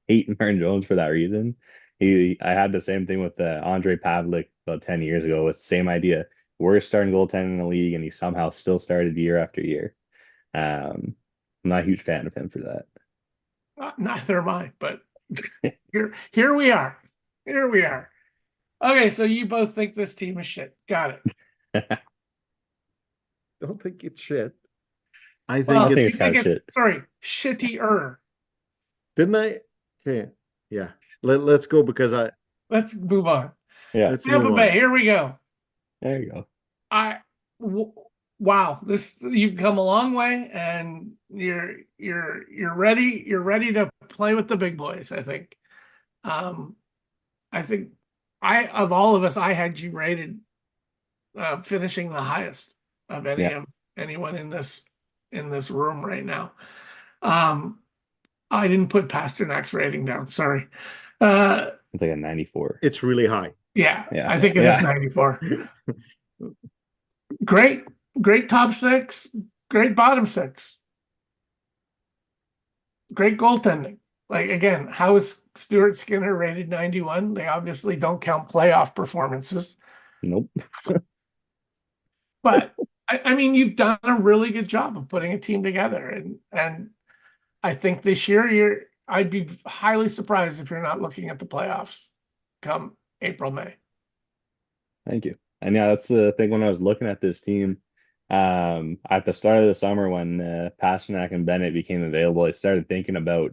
hate Martin Jones for that reason. I had the same thing with Andre Pavlik about 10 years ago with the same idea. Worst starting goaltender in the league, and he somehow still started year after year. I'm not a huge fan of him for that. Neither am I, but here we are. Here we are. Okay, so you both think this team is shit. Got it. Don't think it's shit. I think Well, think you it's kind think of it's, sorry, shittier. didn't I? Okay, yeah. Let's go because Let's move on. Yeah, let's Tampa move Bay, on. here we go. there you go. Wow, this you've come a long way, and you're ready. You're ready to play with the big boys. I think. I think of all of us, I had you rated finishing the highest of Yeah, anyone in this room right now. I didn't put Pasternak's rating down. Sorry. it's like a 94. It's really high. Yeah, Yeah, I think it is yeah. 94. Great, great top six, great bottom six, great goaltending. Like again, how is Stuart Skinner rated 91? They obviously don't count playoff performances, Nope. but I mean, you've done a really good job of putting a team together, and I think this year I'd be highly surprised if you're not looking at the playoffs come April, May. Thank you. And yeah, that's the thing when I was looking at this team, at the start of the summer when Pasternak and Bennett became available, I started thinking about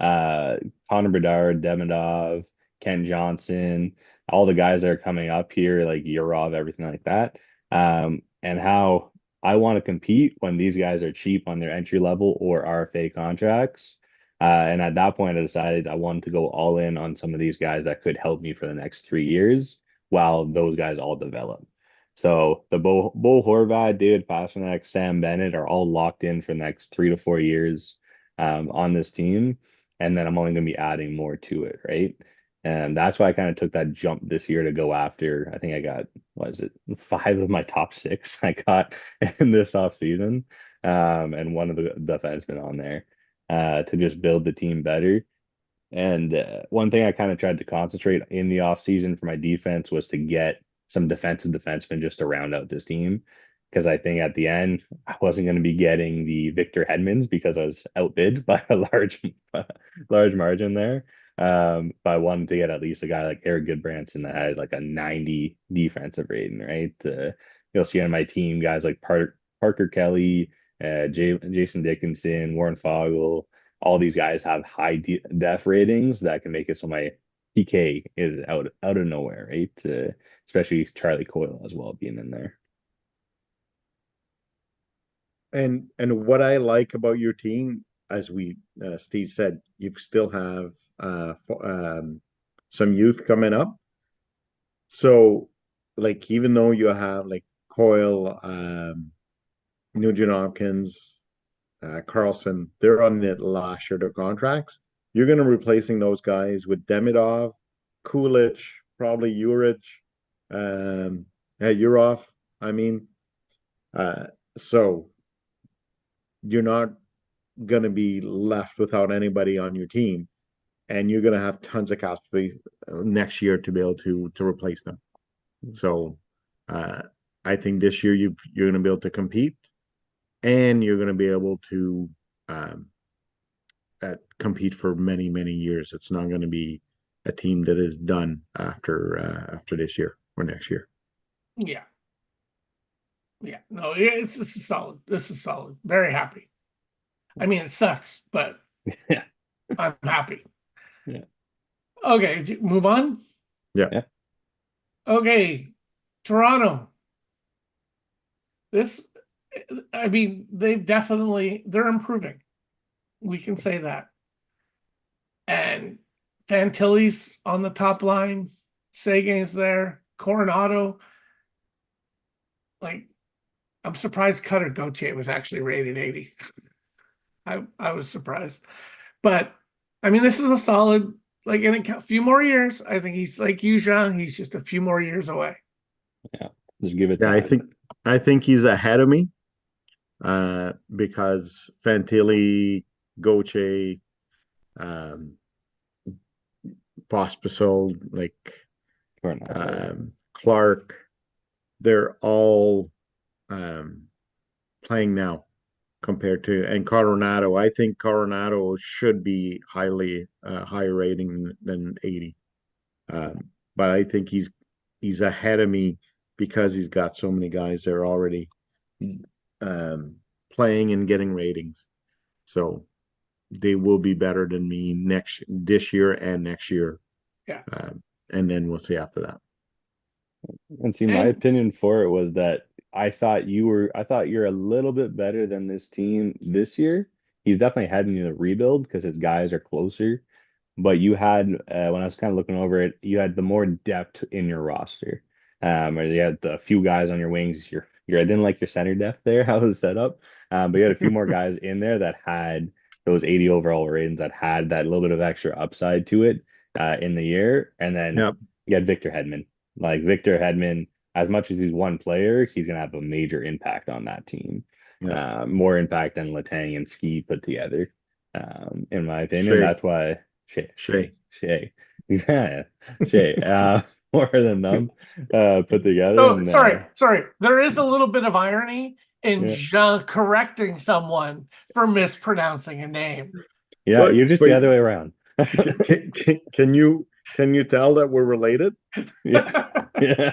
uh, Connor Bedard, Demidov, Ken Johnson, all the guys that are coming up here, like Yurov, everything like that, and how I want to compete when these guys are cheap on their entry level or RFA contracts. And at that point, I decided I wanted to go all in on some of these guys that could help me for the next 3 years while those guys all develop. So the Bo Horvat, David Pastrnak, Sam Bennett are all locked in for the next 3 to 4 years on this team. And then I'm only going to be adding more to it, right? And that's why I kind of took that jump this year to go after. I think I got, what is it, 5 of my top 6 I got in this off season, and one of the defensemen on there to just build the team better. And one thing I kind of tried to concentrate in the offseason for my defense was to get some defensive defensemen just to round out this team. Because I think at the end, I wasn't going to be getting the Victor Hedmans because I was outbid by a large margin there. But I wanted to get at least a guy like Eric Goodbranson that had like a 90 defensive rating, right? You'll see on my team guys like Parker Kelly, Jason Dickinson, Warren Fogle, all these guys have high def ratings that can make it so my PK is out of nowhere, right? Especially Charlie Coyle as well being in there. And what I like about your team, as Steve said, you still have some youth coming up. So, like, even though you have like Coyle, Nugent Hopkins, Carlson, they're on the last year of their contracts. You're going to replacing those guys with Demidov, Kulich, probably Urich, Urov. I mean, so you're not going to be left without anybody on your team, and you're going to have tons of cap space next year to be able to replace them. So, I think this year you're going to be able to compete, and you're going to be able to compete for many, many years. It's not going to be a team that is done after this year or next year. Yeah. Yeah. No, this is solid. This is solid. Very happy. I mean, it sucks, but Yeah. I'm happy. Yeah. Okay, move on. Yeah. Okay, Toronto. I mean, they're improving. We can say that. Fantilli's on the top line. Seguin's there. Coronado. Like, I'm surprised Cutter Gauthier was actually rated 80. I was surprised. But, I mean, this is a solid, like, in a few more years, I think he's like you, Jean, he's just a few more years away. Yeah, just give it Yeah, time. I think he's ahead of me. Because Fantilli, Gauthier, um, Pospisil, like Clark, they're all playing now compared to, and Coronado. I think Coronado should be higher rating than 80. But I think he's ahead of me because he's got so many guys that are already playing and getting ratings. So they will be better than me this year and next year. Yeah. And then we'll see after that. And see, my opinion for it was that I thought you're a little bit better than this team this year. He's definitely heading in a rebuild because his guys are closer. But you had, when I was kind of looking over it, you had the more depth in your roster. Or you had a few guys on your wings. I didn't like your center depth there, how it was set up. But you had a few more guys in there that had those 80 overall ratings, that had that little bit of extra upside to it in the year. And then you had Victor Hedman. Like Victor Hedman, as much as he's one player, he's going to have a major impact on that team. More impact than Letang and Ski put together, in my opinion. That's why Shea. Yeah, Shea. More than them put together. Oh, and, sorry. There is a little bit of irony in Jean correcting someone for mispronouncing a name. Yeah, you're just the other way around. Can you tell that we're related? Yeah. Yeah.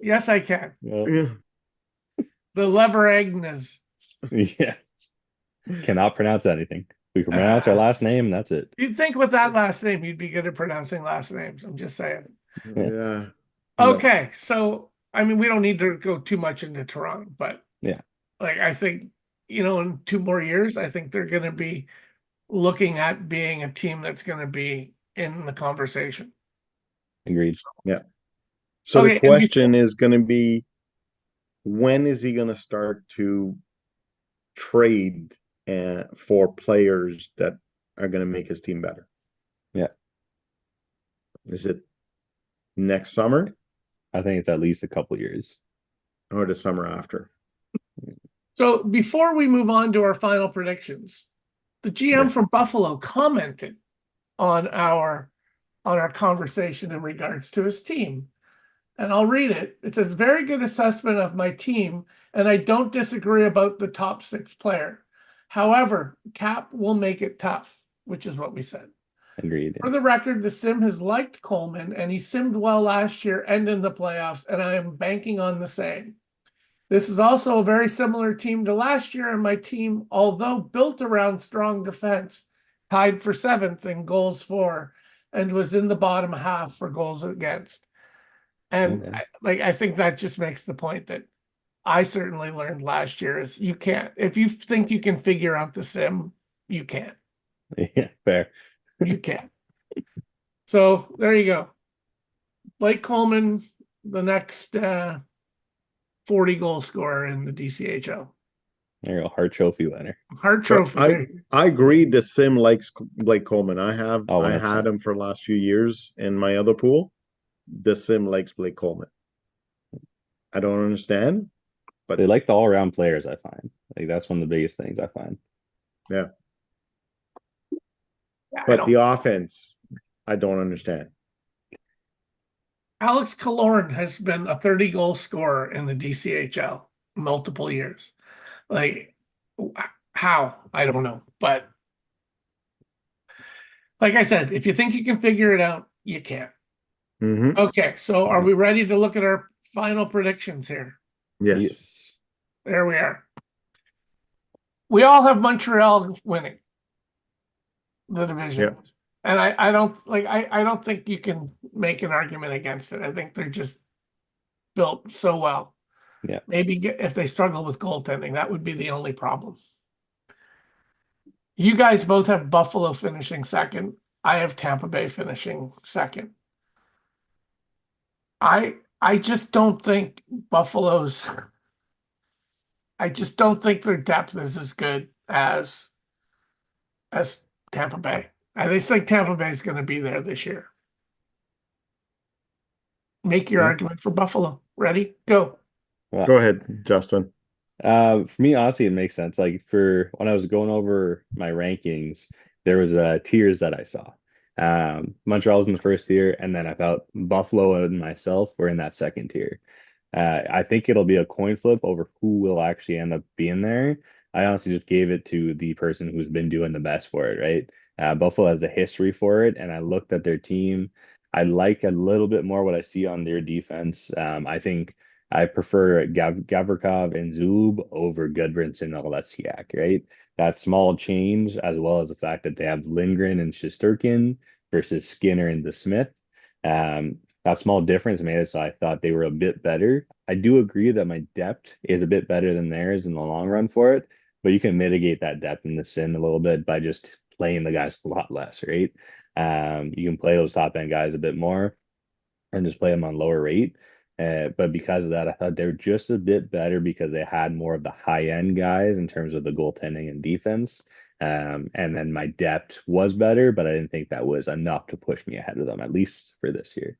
Yes, I can. Yeah. The Levergneux. Yeah. Cannot pronounce anything. We can pronounce our last name, and that's it. You'd think with that last name, you'd be good at pronouncing last names. I'm just saying. Yeah. Okay, so I mean, we don't need to go too much into Toronto, but yeah, like I think, in 2 more years, I think they're going to be looking at being a team that's going to be in the conversation. Agreed. Yeah. So Okay, the question is going to be, when is he going to start to trade for players that are going to make his team better? Yeah. Is it next summer? I think it's at least a couple years. Or the summer after. So before we move on to our final predictions, the GM from Buffalo commented on our conversation in regards to his team. And I'll read it. It says, very good assessment of my team, and I don't disagree about the top 6 player. However, Cap will make it tough, which is what we said. Agreed. For the record, the sim has liked Coleman, and he simmed well last year and in the playoffs, and I am banking on the same. This is also a very similar team to last year, and my team, although built around strong defense, tied for 7th in goals for, and was in the bottom half for goals against. And I think that just makes the point that I certainly learned last year is you can't, if you think you can figure out the sim, you can't. Yeah, fair. You can't. So there you go. Blake Coleman, the next 40 goal scorer in the DCHL. There you go, Hart Trophy winner. Hart Trophy. I agree. The sim likes Blake Coleman. I I had him for the last few years in my other pool. The sim likes Blake Coleman. I don't understand, but they like the all-around players. I find like that's one of the biggest things I find. Yeah, but the offense, I don't understand. Alex Killorn has been a 30-goal scorer in the DCHL multiple years. Like, how? I don't know. But like I said, if you think you can figure it out, you can't. Mm-hmm. Okay, so are we ready to look at our final predictions here? Yes. There we are. We all have Montreal winning the division. Yep. And I don't think you can make an argument against it. I think they're just built so well. Yeah. Maybe if they struggle with goaltending, that would be the only problem. You guys both have Buffalo finishing second. I have Tampa Bay finishing second. I just don't think Buffalo's I just don't think their depth is as good as Tampa Bay. I just think Tampa Bay is going to be there this year. Make your Yeah. argument for Buffalo. Ready? Go. Go ahead, Justin. For me, honestly, it makes sense. Like for when I was going over my rankings, there was tiers that I saw. Montreal was in the first tier, and then I felt Buffalo and myself were in that second tier. I think it'll be a coin flip over who will actually end up being there. I honestly just gave it to the person who's been doing the best for it, right? Buffalo has a history for it, and I looked at their team. I like a little bit more what I see on their defense. I think I prefer Gavrikov and Zub over Goodbranson and Oleksiak, right? That small change, as well as the fact that they have Lindgren and Shesterkin versus Skinner and DeSmith. That small difference made it so I thought they were a bit better. I do agree that my depth is a bit better than theirs in the long run for it, but you can mitigate that depth in the sin a little bit by just playing the guys a lot less, right? You can play those top end guys a bit more and just play them on lower rate. But because of that, I thought they were just a bit better because they had more of the high end guys in terms of the goaltending and defense. And then my depth was better, but I didn't think that was enough to push me ahead of them, at least for this year.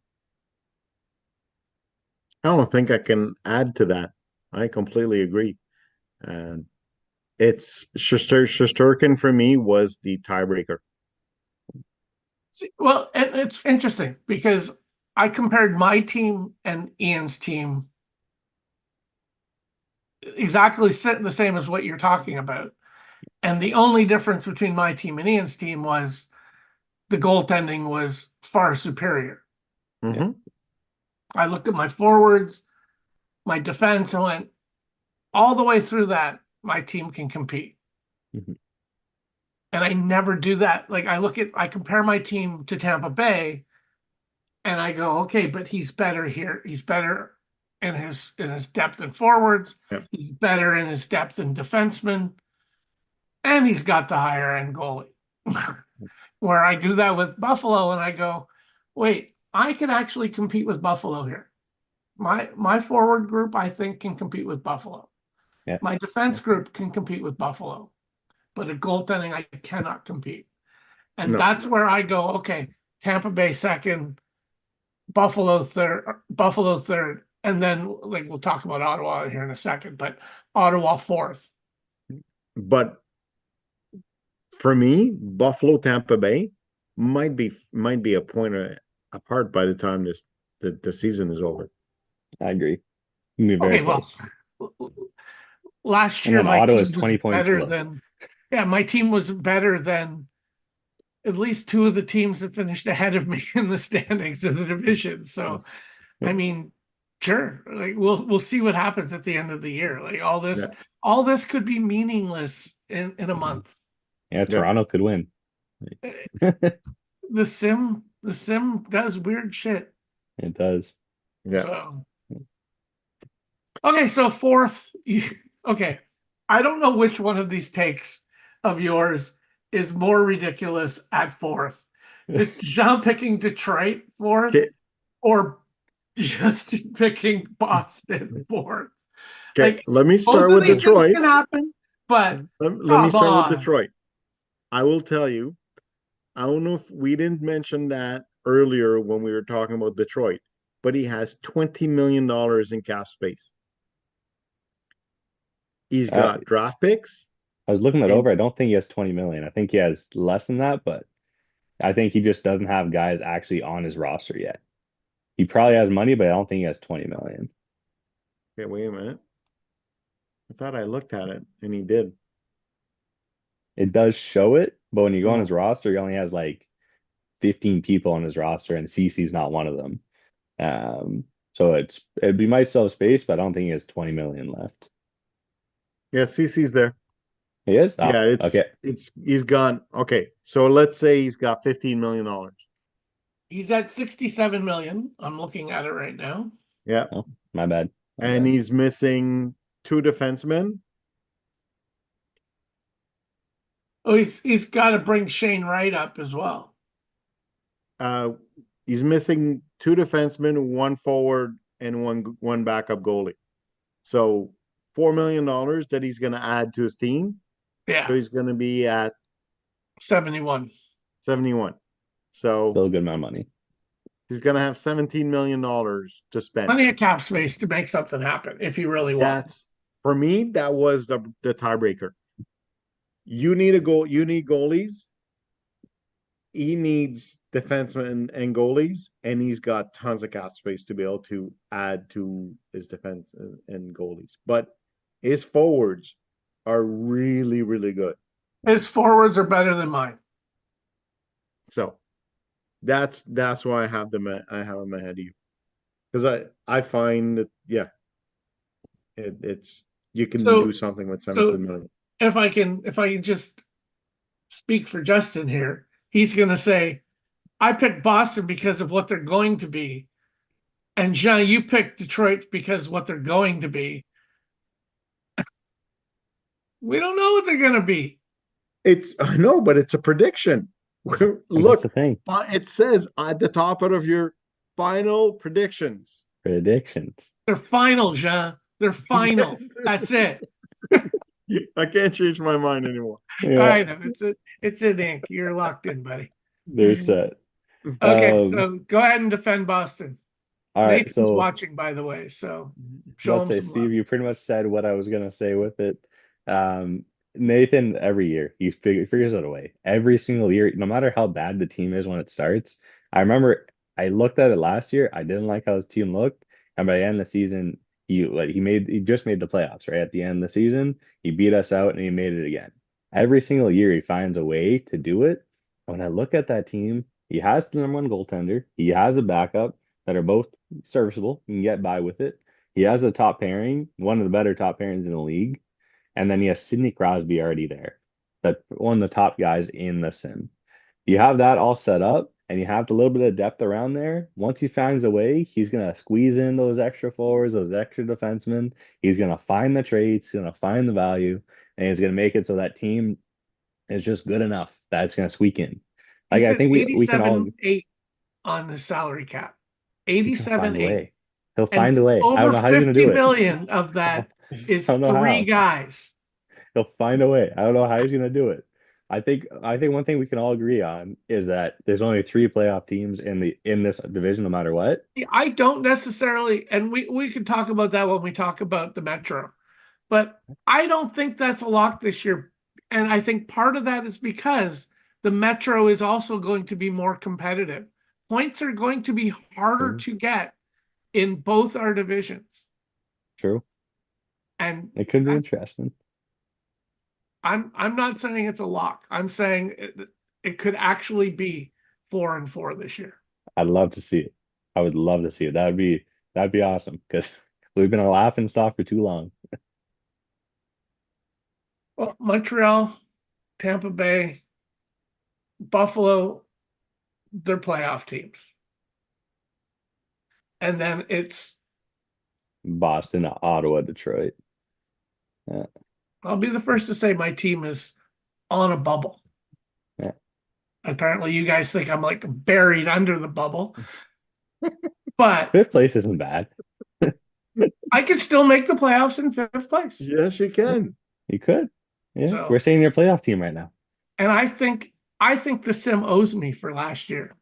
I don't think I can add to that. I completely agree. And it's Shesterkin for me was the tiebreaker. See, well, and it's interesting because I compared my team and Ian's team exactly the same as what you're talking about. And the only difference between my team and Ian's team was the goaltending was far superior. Mm-hmm. I looked at my forwards, my defense, and went all the way through that, my team can compete. Mm-hmm. And I never do that. Like I compare my team to Tampa Bay and I go, okay, but he's better here. He's better in his depth in forwards. Yep. He's better in his depth in defensemen. And he's got the higher end goalie. Where I do that with Buffalo and I go, wait, I can actually compete with Buffalo here. My forward group, I think, can compete with Buffalo. Yeah. My defense group can compete with Buffalo. But at goaltending, I cannot compete. And No. that's where I go, okay, Tampa Bay second, Buffalo third, and then like we'll talk about Ottawa here in a second, but Ottawa fourth. But for me, Buffalo, Tampa Bay might be a point apart by the time the season is over. I agree. You can be very Okay, well, close. last And year then my Ottawa is team was 20 points better below. than my team was better than at least two of the teams that finished ahead of me in the standings of the division. So, I mean, sure, like we'll see what happens at the end of the year. Like all this could be meaningless in a month. Yeah, Toronto could win. The sim does weird shit. It does. Yeah. So okay, so fourth, okay. I don't know which one of these takes of yours is more ridiculous at fourth. Jean picking Detroit fourth Okay. or just picking Boston fourth. Okay, Like, let me both start of with these things Detroit. can happen, but Let me come start with on. Detroit. I will tell you, I don't know if we didn't mention that earlier when we were talking about Detroit, but he has $20 million in cap space. He's got draft picks. I was looking that and over. I don't think he has 20 million. I think he has less than that, but I think he just doesn't have guys actually on his roster yet. He probably has money, but I don't think he has 20 million. Okay, wait a minute. I thought I looked at it and he did. It does show it, but when you go on Oh. his roster, he only has like 15 people on his roster, and CC's not one of them. So he might still have space, but I don't think he has 20 million left. Yeah, CC's there. He is? Oh, Yeah, okay. he's gone. Okay, so let's say he's got $15 million. He's at 67 million. I'm looking at it right now. Yeah. Oh, my bad. And he's missing two defensemen Oh, he's got to bring Shane Wright up as well. He's missing two defensemen, one forward, and one backup goalie. So $4 million that he's going to add to his team. Yeah, So he's going to be at 71. 71. So Still a good amount of money. he's going to have $17 million to spend. Plenty of cap space to make something happen if he really wants. That's for me. That was the tiebreaker. You need goalies. He needs defensemen and goalies, and he's got tons of cap space to be able to add to his defense and goalies. But his forwards are really, really good. His forwards are better than mine. So that's why I have him ahead of you, because I find that it's you can do something with 17 million. If I can just speak for Justin here, he's going to say, I picked Boston because of what they're going to be. And Jean, you picked Detroit because what they're going to be. We don't know what they're going to be. I know, but it's a prediction. Look, that's the thing. It says at the top of your final predictions. Predictions. They're final, Jean. They're final. Yes. That's it. I can't change my mind anymore. Yeah. I know. It's in ink. You're locked in, buddy. They're set. Okay, so go ahead and defend Boston. All right, Nathan's watching, by the way, so show him. Steve, you pretty much said what I was gonna say with it. Nathan, every year he figures out a way. Every single year, no matter how bad the team is when it starts. I remember I looked at it last year. I didn't like how his team looked, and by the end of the season, he just made the playoffs. Right at the end of the season, he beat us out, and he made it again. Every single year, he finds a way to do it. When I look at that team, he has the number one goaltender. He has a backup that are both serviceable. You can get by with it. He has the top pairing, one of the better top pairings in the league. And then he has Sidney Crosby already there. That one of the top guys in the sim. You have that all set up and you have a little bit of depth around there. Once he finds a way, he's going to squeeze in those extra forwards, those extra defensemen. He's going to find the trades, he's going to find the value, and he's going to make it so that team is just good enough that it's going to squeak in. Like, I think we can all 8 on the salary cap. 87.8. He'll find a way. I don't know how he's going to do it. 50 million of that is 3 guys. He'll find a way. I don't know how he's going to do it. I think one thing we can all agree on is that there's only 3 playoff teams in this division, no matter what. I don't necessarily, and we can talk about that when we talk about the Metro, but I don't think that's a lock this year. And I think part of that is because the Metro is also going to be more competitive. Points are going to be harder to get in both our divisions. True. And it could be interesting. I'm not saying it's a lock. I'm saying it could actually be 4-4 this year. I'd love to see it. I would love to see it. That'd be awesome because we've been a laughing stock for too long. Well, Montreal, Tampa Bay, Buffalo, they're playoff teams. And then it's Boston, Ottawa, Detroit. Yeah. I'll be the first to say my team is on a bubble. Yeah. Apparently you guys think I'm like buried under the bubble. But 5th place isn't bad. I could still make the playoffs in 5th place. Yes, you can. You could. Yeah. So, we're saying your playoff team right now. And I think the sim owes me for last year.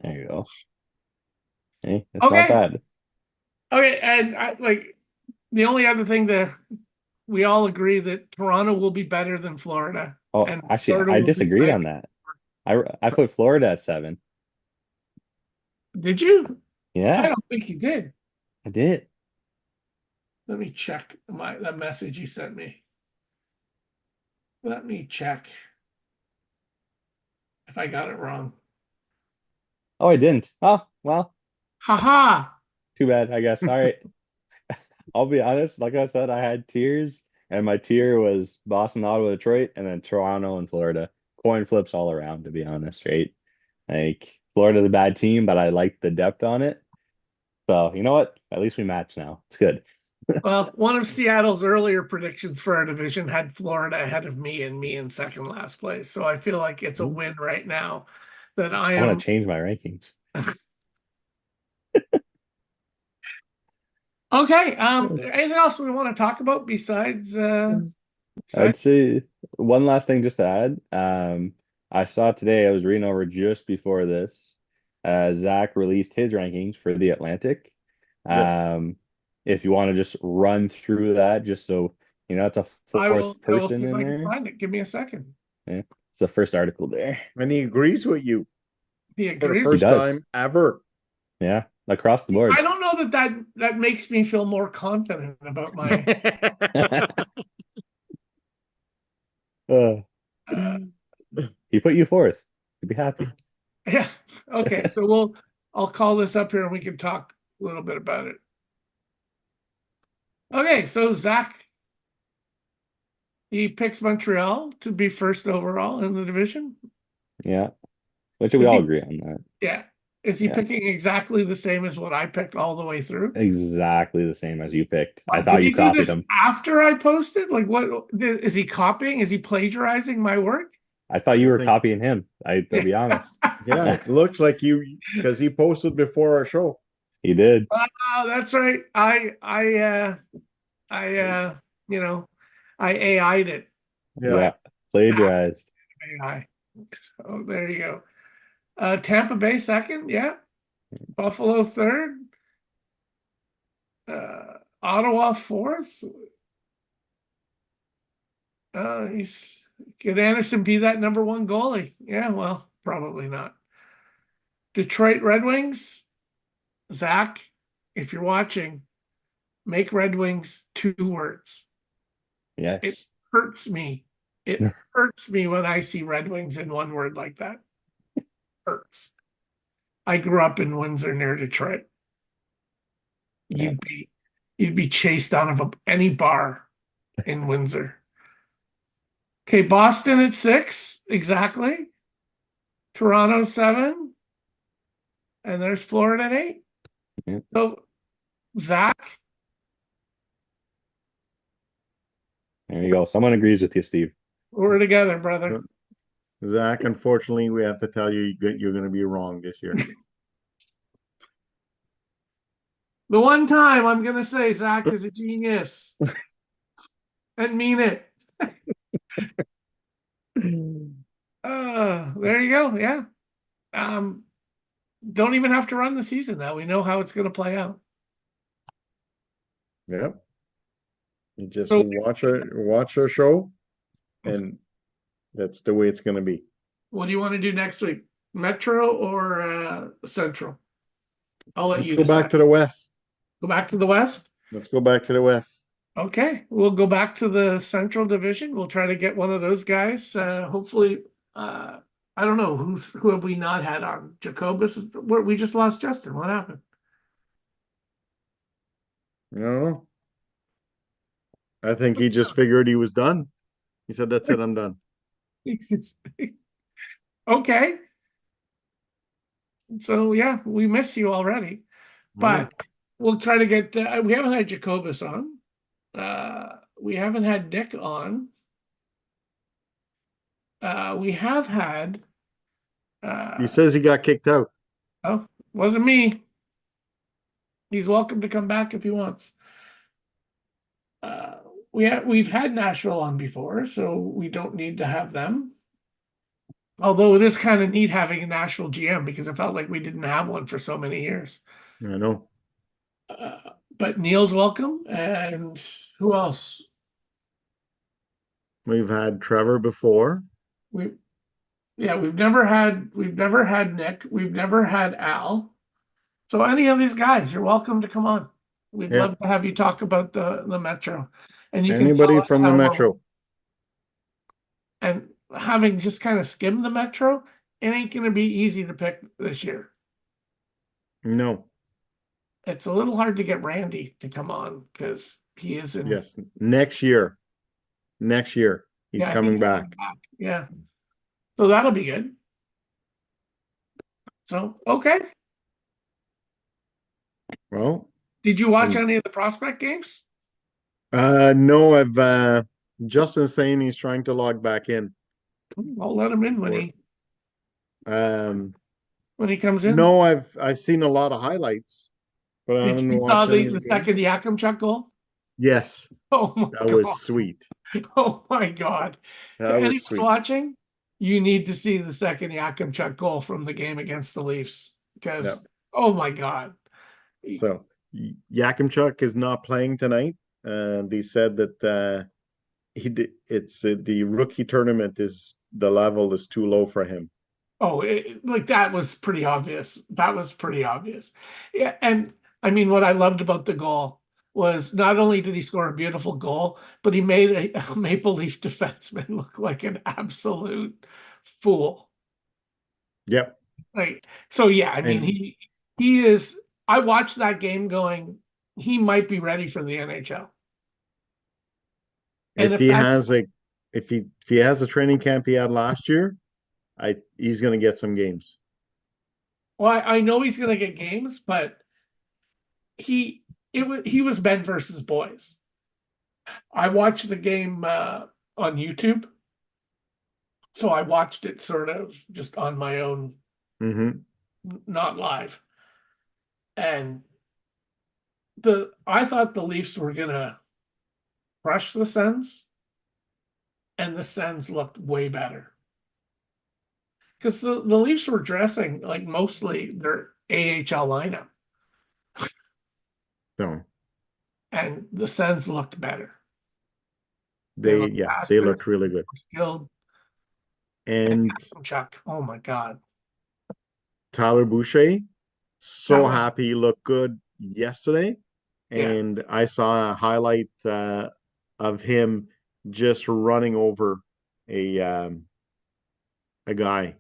There you go. Hey, that's not bad. Okay, and the only other thing we all agree that Toronto will be better than Florida. Oh, and actually, Florida I disagreed on that. I put Florida at 7. Did you? Yeah. I don't think you did. I did. Let me check that message you sent me. Let me check if I got it wrong. Oh, I didn't. Oh, well. Haha. Too bad, I guess. All right. I'll be honest. Like I said, I had tiers, and my tier was Boston, Ottawa, Detroit, and then Toronto and Florida. Coin flips all around, to be honest, right? Like, Florida's a bad team, but I like the depth on it. So, you know what? At least we match now. It's good. Well, one of Seattle's earlier predictions for our division had Florida ahead of me and me in second last place. So I feel like it's a win right now that I I want am. to change my rankings. Okay. Anything else we want to talk about besides I'd say one last thing just to add. I saw today, I was reading over just before this, Zach released his rankings for the Atlantic. Yes. If you want to just run through that, just so you know, it's a I fourth will see person if in I can there. find it. Give me a second. Yeah, it's the first article there. And he agrees with you He for the agrees. He first does. time ever. Yeah, across the board. I don't know that makes me feel more confident about my Uh, uh, he put you fourth. You'd be happy. yeah. Okay, so I'll call this up here and we can talk a little bit about it. Okay, so Zach, he picks Montreal to be first overall in the division. Yeah, which we Is all he agree on that. Yeah. Is he Yeah. picking exactly the same as what I picked all the way through? Exactly the same as you picked. I Did thought he you do copied this him. after I posted? Like, what is he copying? Is he plagiarizing my work? I thought you I were think- copying him. I'll be honest. Yeah, it looks like you because he posted before our show. He did. Oh, that's right. You know, I AI'd it. Yeah. Yeah. Plagiarized. AI. Oh, there you go. Tampa Bay second, yeah. Buffalo third. Ottawa fourth. Could Anderson be that number one goalie? Yeah, well, probably not. Detroit Red Wings. Zach, if you're watching, make Red Wings 2 words. Yes. It hurts me. It hurts me when I see Red Wings in one word like that. Hurts. I grew up in Windsor near Detroit. You'd be chased out of any bar in Windsor. Okay, Boston at 6, exactly. Toronto 7, and there's Florida at 8. Yeah. So Zach, There you go. Someone agrees with you, Steve. we're together, brother. Zach, unfortunately, we have to tell you you're going to be wrong this year. The one time I'm gonna say Zach is a genius and mean it. There you go. Yeah. Don't even have to run the season now. We know how it's gonna play out. Yep. You just So- watch our show, and that's the way it's going to be. What do you want to do next week? Metro or Central? I'll let Let's you go decide. back to the West. Go back to the West. Let's go back to the West. Okay, we'll go back to the Central Division. We'll try to get one of those guys. Hopefully, I don't know who have we not had on. Jacobus, we just lost Justin. What happened? I don't know. I think he just figured he was done. He said, "That's it, I'm done." Okay. So yeah, we miss you already, but we'll try to get. We haven't had Jacobus on. We haven't had Dick on. We have had. He says he got kicked out. Oh, wasn't me. He's welcome to come back if he wants. We've had Nashville on before, so we don't need to have them. Although it is kind of neat having a Nashville GM because it felt like we didn't have one for so many years. I know. But Neil's welcome, and who else? We've had Trevor before. We've never had Nick. We've never had Al. So any of these guys, you're welcome to come on. We'd Yeah. love to have you talk about the Metro. And you Anybody can tell us from the how we're- Metro. And having just kind of skimmed the Metro, it ain't going to be easy to pick this year. No. It's a little hard to get Randy to come on because he is in. Yes. Next year. Next year. He's Yeah, I think coming he's back. Yeah. So that'll be good. So, okay. Well, Did you watch Hmm. any of the prospect games? No, I've Justin's saying he's trying to log back in. I'll let him in Um, when he comes in. no, I've seen a lot of highlights, but I Did haven't you saw watched any of the the game. second Yakimchuk goal? Yes, Oh my that was God. sweet. Oh my God. To That was anyone sweet. watching, you need to see the second Yakimchuk goal from the game against the Leafs Yeah. because, oh my God. So Yakimchuk is not playing tonight. They said that it's the rookie tournament is the level is too low for him. Oh, like that was pretty obvious. That was pretty obvious. Yeah, and I mean, what I loved about the goal was not only did he score a beautiful goal, but he made a Maple Leaf defenseman look like an absolute fool. Yep. Like, so yeah, I mean, And he is. I watched that game going, he might be ready for the NHL. And if if he that's, has a if he has the training camp he had last year, he's gonna get some games. well, I know he's going to get games, but he was men versus boys. I watched the game on YouTube, so I watched it sort of just on my own, Mm-hmm. not live. And I thought the Leafs were gonna crush the Sens, and the Sens looked way better because the Leafs were dressing like mostly their AHL lineup, So and the Sens looked better. They they looked yeah, they faster, looked really good. more skilled. And And Chuck, oh my God, Tyler Boucher, that so was happy he looked good yesterday. yeah. And I saw a highlight of him just running over a um, a guy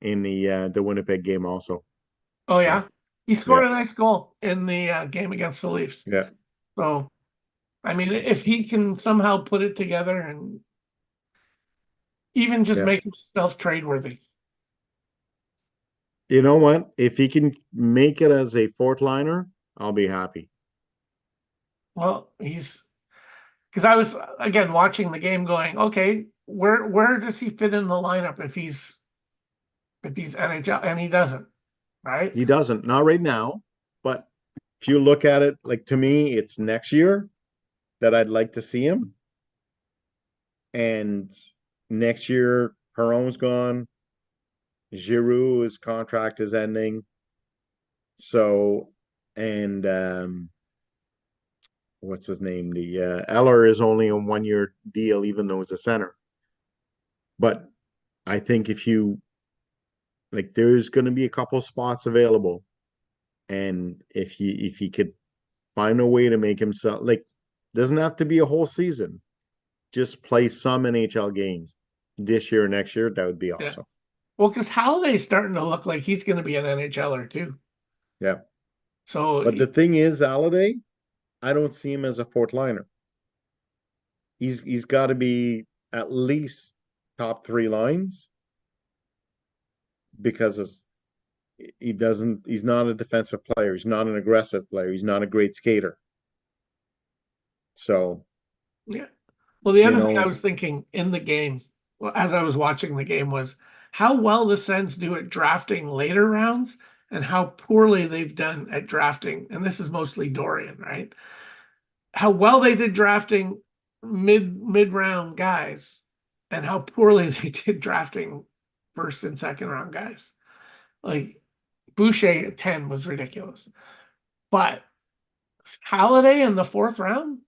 in the Winnipeg game also. Oh So yeah, he scored yeah, a nice goal in the game against the Leafs. yeah, So I mean, if he can somehow put it together and even just yeah. make himself trade worthy. You know what? If he can make it as a fourth liner, I'll be happy. Well, he's because I was again watching the game going, okay, where does he fit in the lineup if he's NHL and he doesn't, right? He doesn't, not right now, but if you look at it, like to me, it's next year that I'd like to see him. And next year, Perron's gone. Giroux, his contract is ending. So, and what's his name? The Eller is only a 1 year deal, even though he's a center. But I think if you like, there's going to be a couple spots available, and if he could find a way to make himself like, doesn't have to be a whole season, just play some NHL games this year, next year, that would be Yeah. awesome. Well, because Halliday's starting to look like he's going to be an NHLer too. Yeah. So But the thing is, Alade, I don't see him as a fourth liner. He's got to be at least top three lines because he's not a defensive player. He's not an aggressive player. He's not a great skater. So, yeah. Well, the you other thing I know, was thinking in the game, well, as I was watching the game, was how well the Sens do at drafting later rounds and how poorly they've done at drafting. And this is mostly Dorian, right? How well they did drafting mid round guys and how poorly they did drafting first and second round guys. Like Boucher at 10 was ridiculous. But Halliday in the fourth round,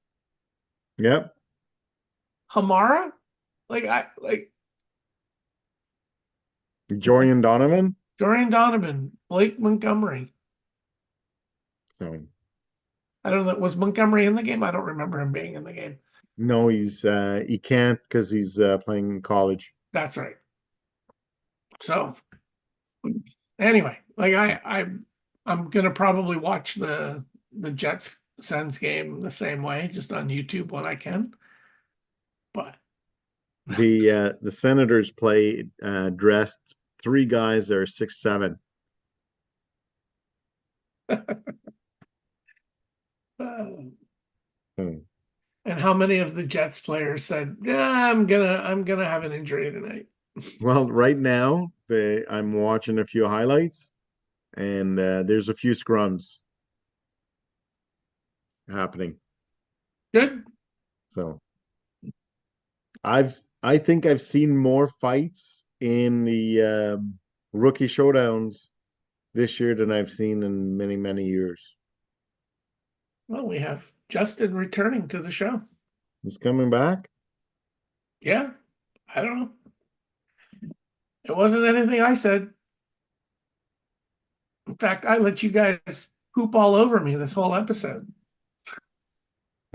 yep. Hamara, like Jorian Donovan. Dorian Donovan, Blake Montgomery. So, I don't know. Was Montgomery in the game? I don't remember him being in the game. no, he can't because he's playing college. That's right. So anyway, like I'm gonna probably watch the Jets Sens game the same way, just on YouTube when I can. But The Senators play dressed three guys that are 6'7". uh, Hmm. And how many of the Jets players said, "Yeah, I'm gonna have an injury tonight." Well, right now, I'm watching a few highlights, and there's a few scrums happening. Good. So I think I've seen more fights in the rookie showdowns this year than I've seen in many, many years. Well, we have Justin returning to the show. He's coming back. Yeah, I don't know. It wasn't anything I said. In fact, I let you guys poop all over me this whole episode.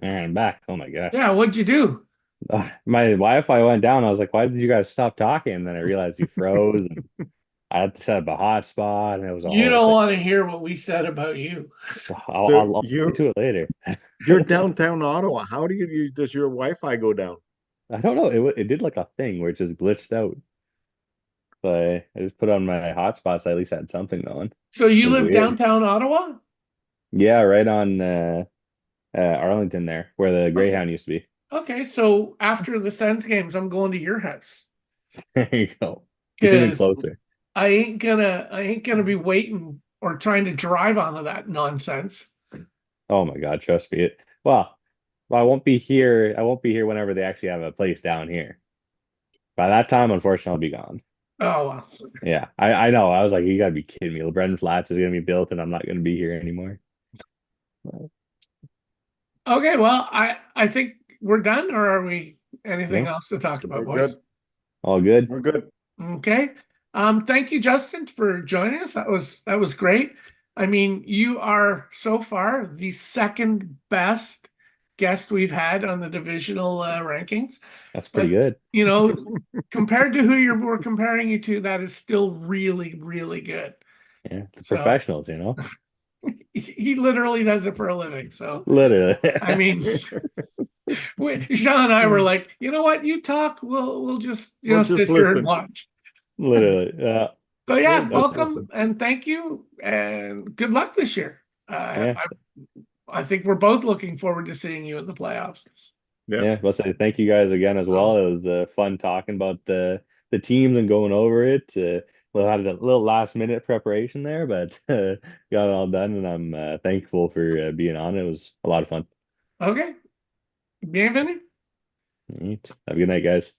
And I'm back. Oh my gosh. Yeah, what'd you do? My Wi-Fi went down. I was like, why did you guys stop talking? And then I realized you froze and I had to set up a hotspot and it was a You whole don't thing. want to hear what we said about you. Well, So I'll get to it later. you're downtown Ottawa. How does your Wi-Fi go down? I don't know. It did like a thing where it just glitched out. So I just put on my hotspot so I at least had something going. So It you was live weird. downtown Ottawa? Yeah, right on Arlington there, where the Okay. Greyhound used to be. Okay, so after the Sens games, I'm going to your house There you go. It's even because closer. I ain't gonna be waiting or trying to drive onto that nonsense. Oh my God, trust me. Well, I won't be here. I won't be here whenever they actually have a place down here. By that time, unfortunately, I'll be gone. Oh well. Yeah, I know. I was like, you gotta be kidding me. LeBron Flats is gonna be built, and I'm not gonna be here anymore. Okay, well, I think we're done, or are we anything No, else to talk about, We're boys? good. all good. We're good. Okay. Thank you, Justin, for joining us. That was great. I mean, you are so far the second best guest we've had on the divisional rankings. That's pretty But good. you know, compared to we're comparing you to, that is still really, really good. Yeah, the So professionals, you know, he literally does it for a living. So literally. I mean, Sean and I were like, you know what, you talk, we'll just We'll sit just here and listen. watch. Literally. So We'll yeah, just welcome listen. and thank you and good luck this year. Yeah, I think we're both looking forward to seeing you in the playoffs. Yeah. yeah. Let's say thank you guys again as well. It was fun talking about the teams and going over it. We had a little last minute preparation there, but got it all done, and I'm thankful for being on. It was a lot of fun. Okay, bienvenue. All right. Have a good night, guys.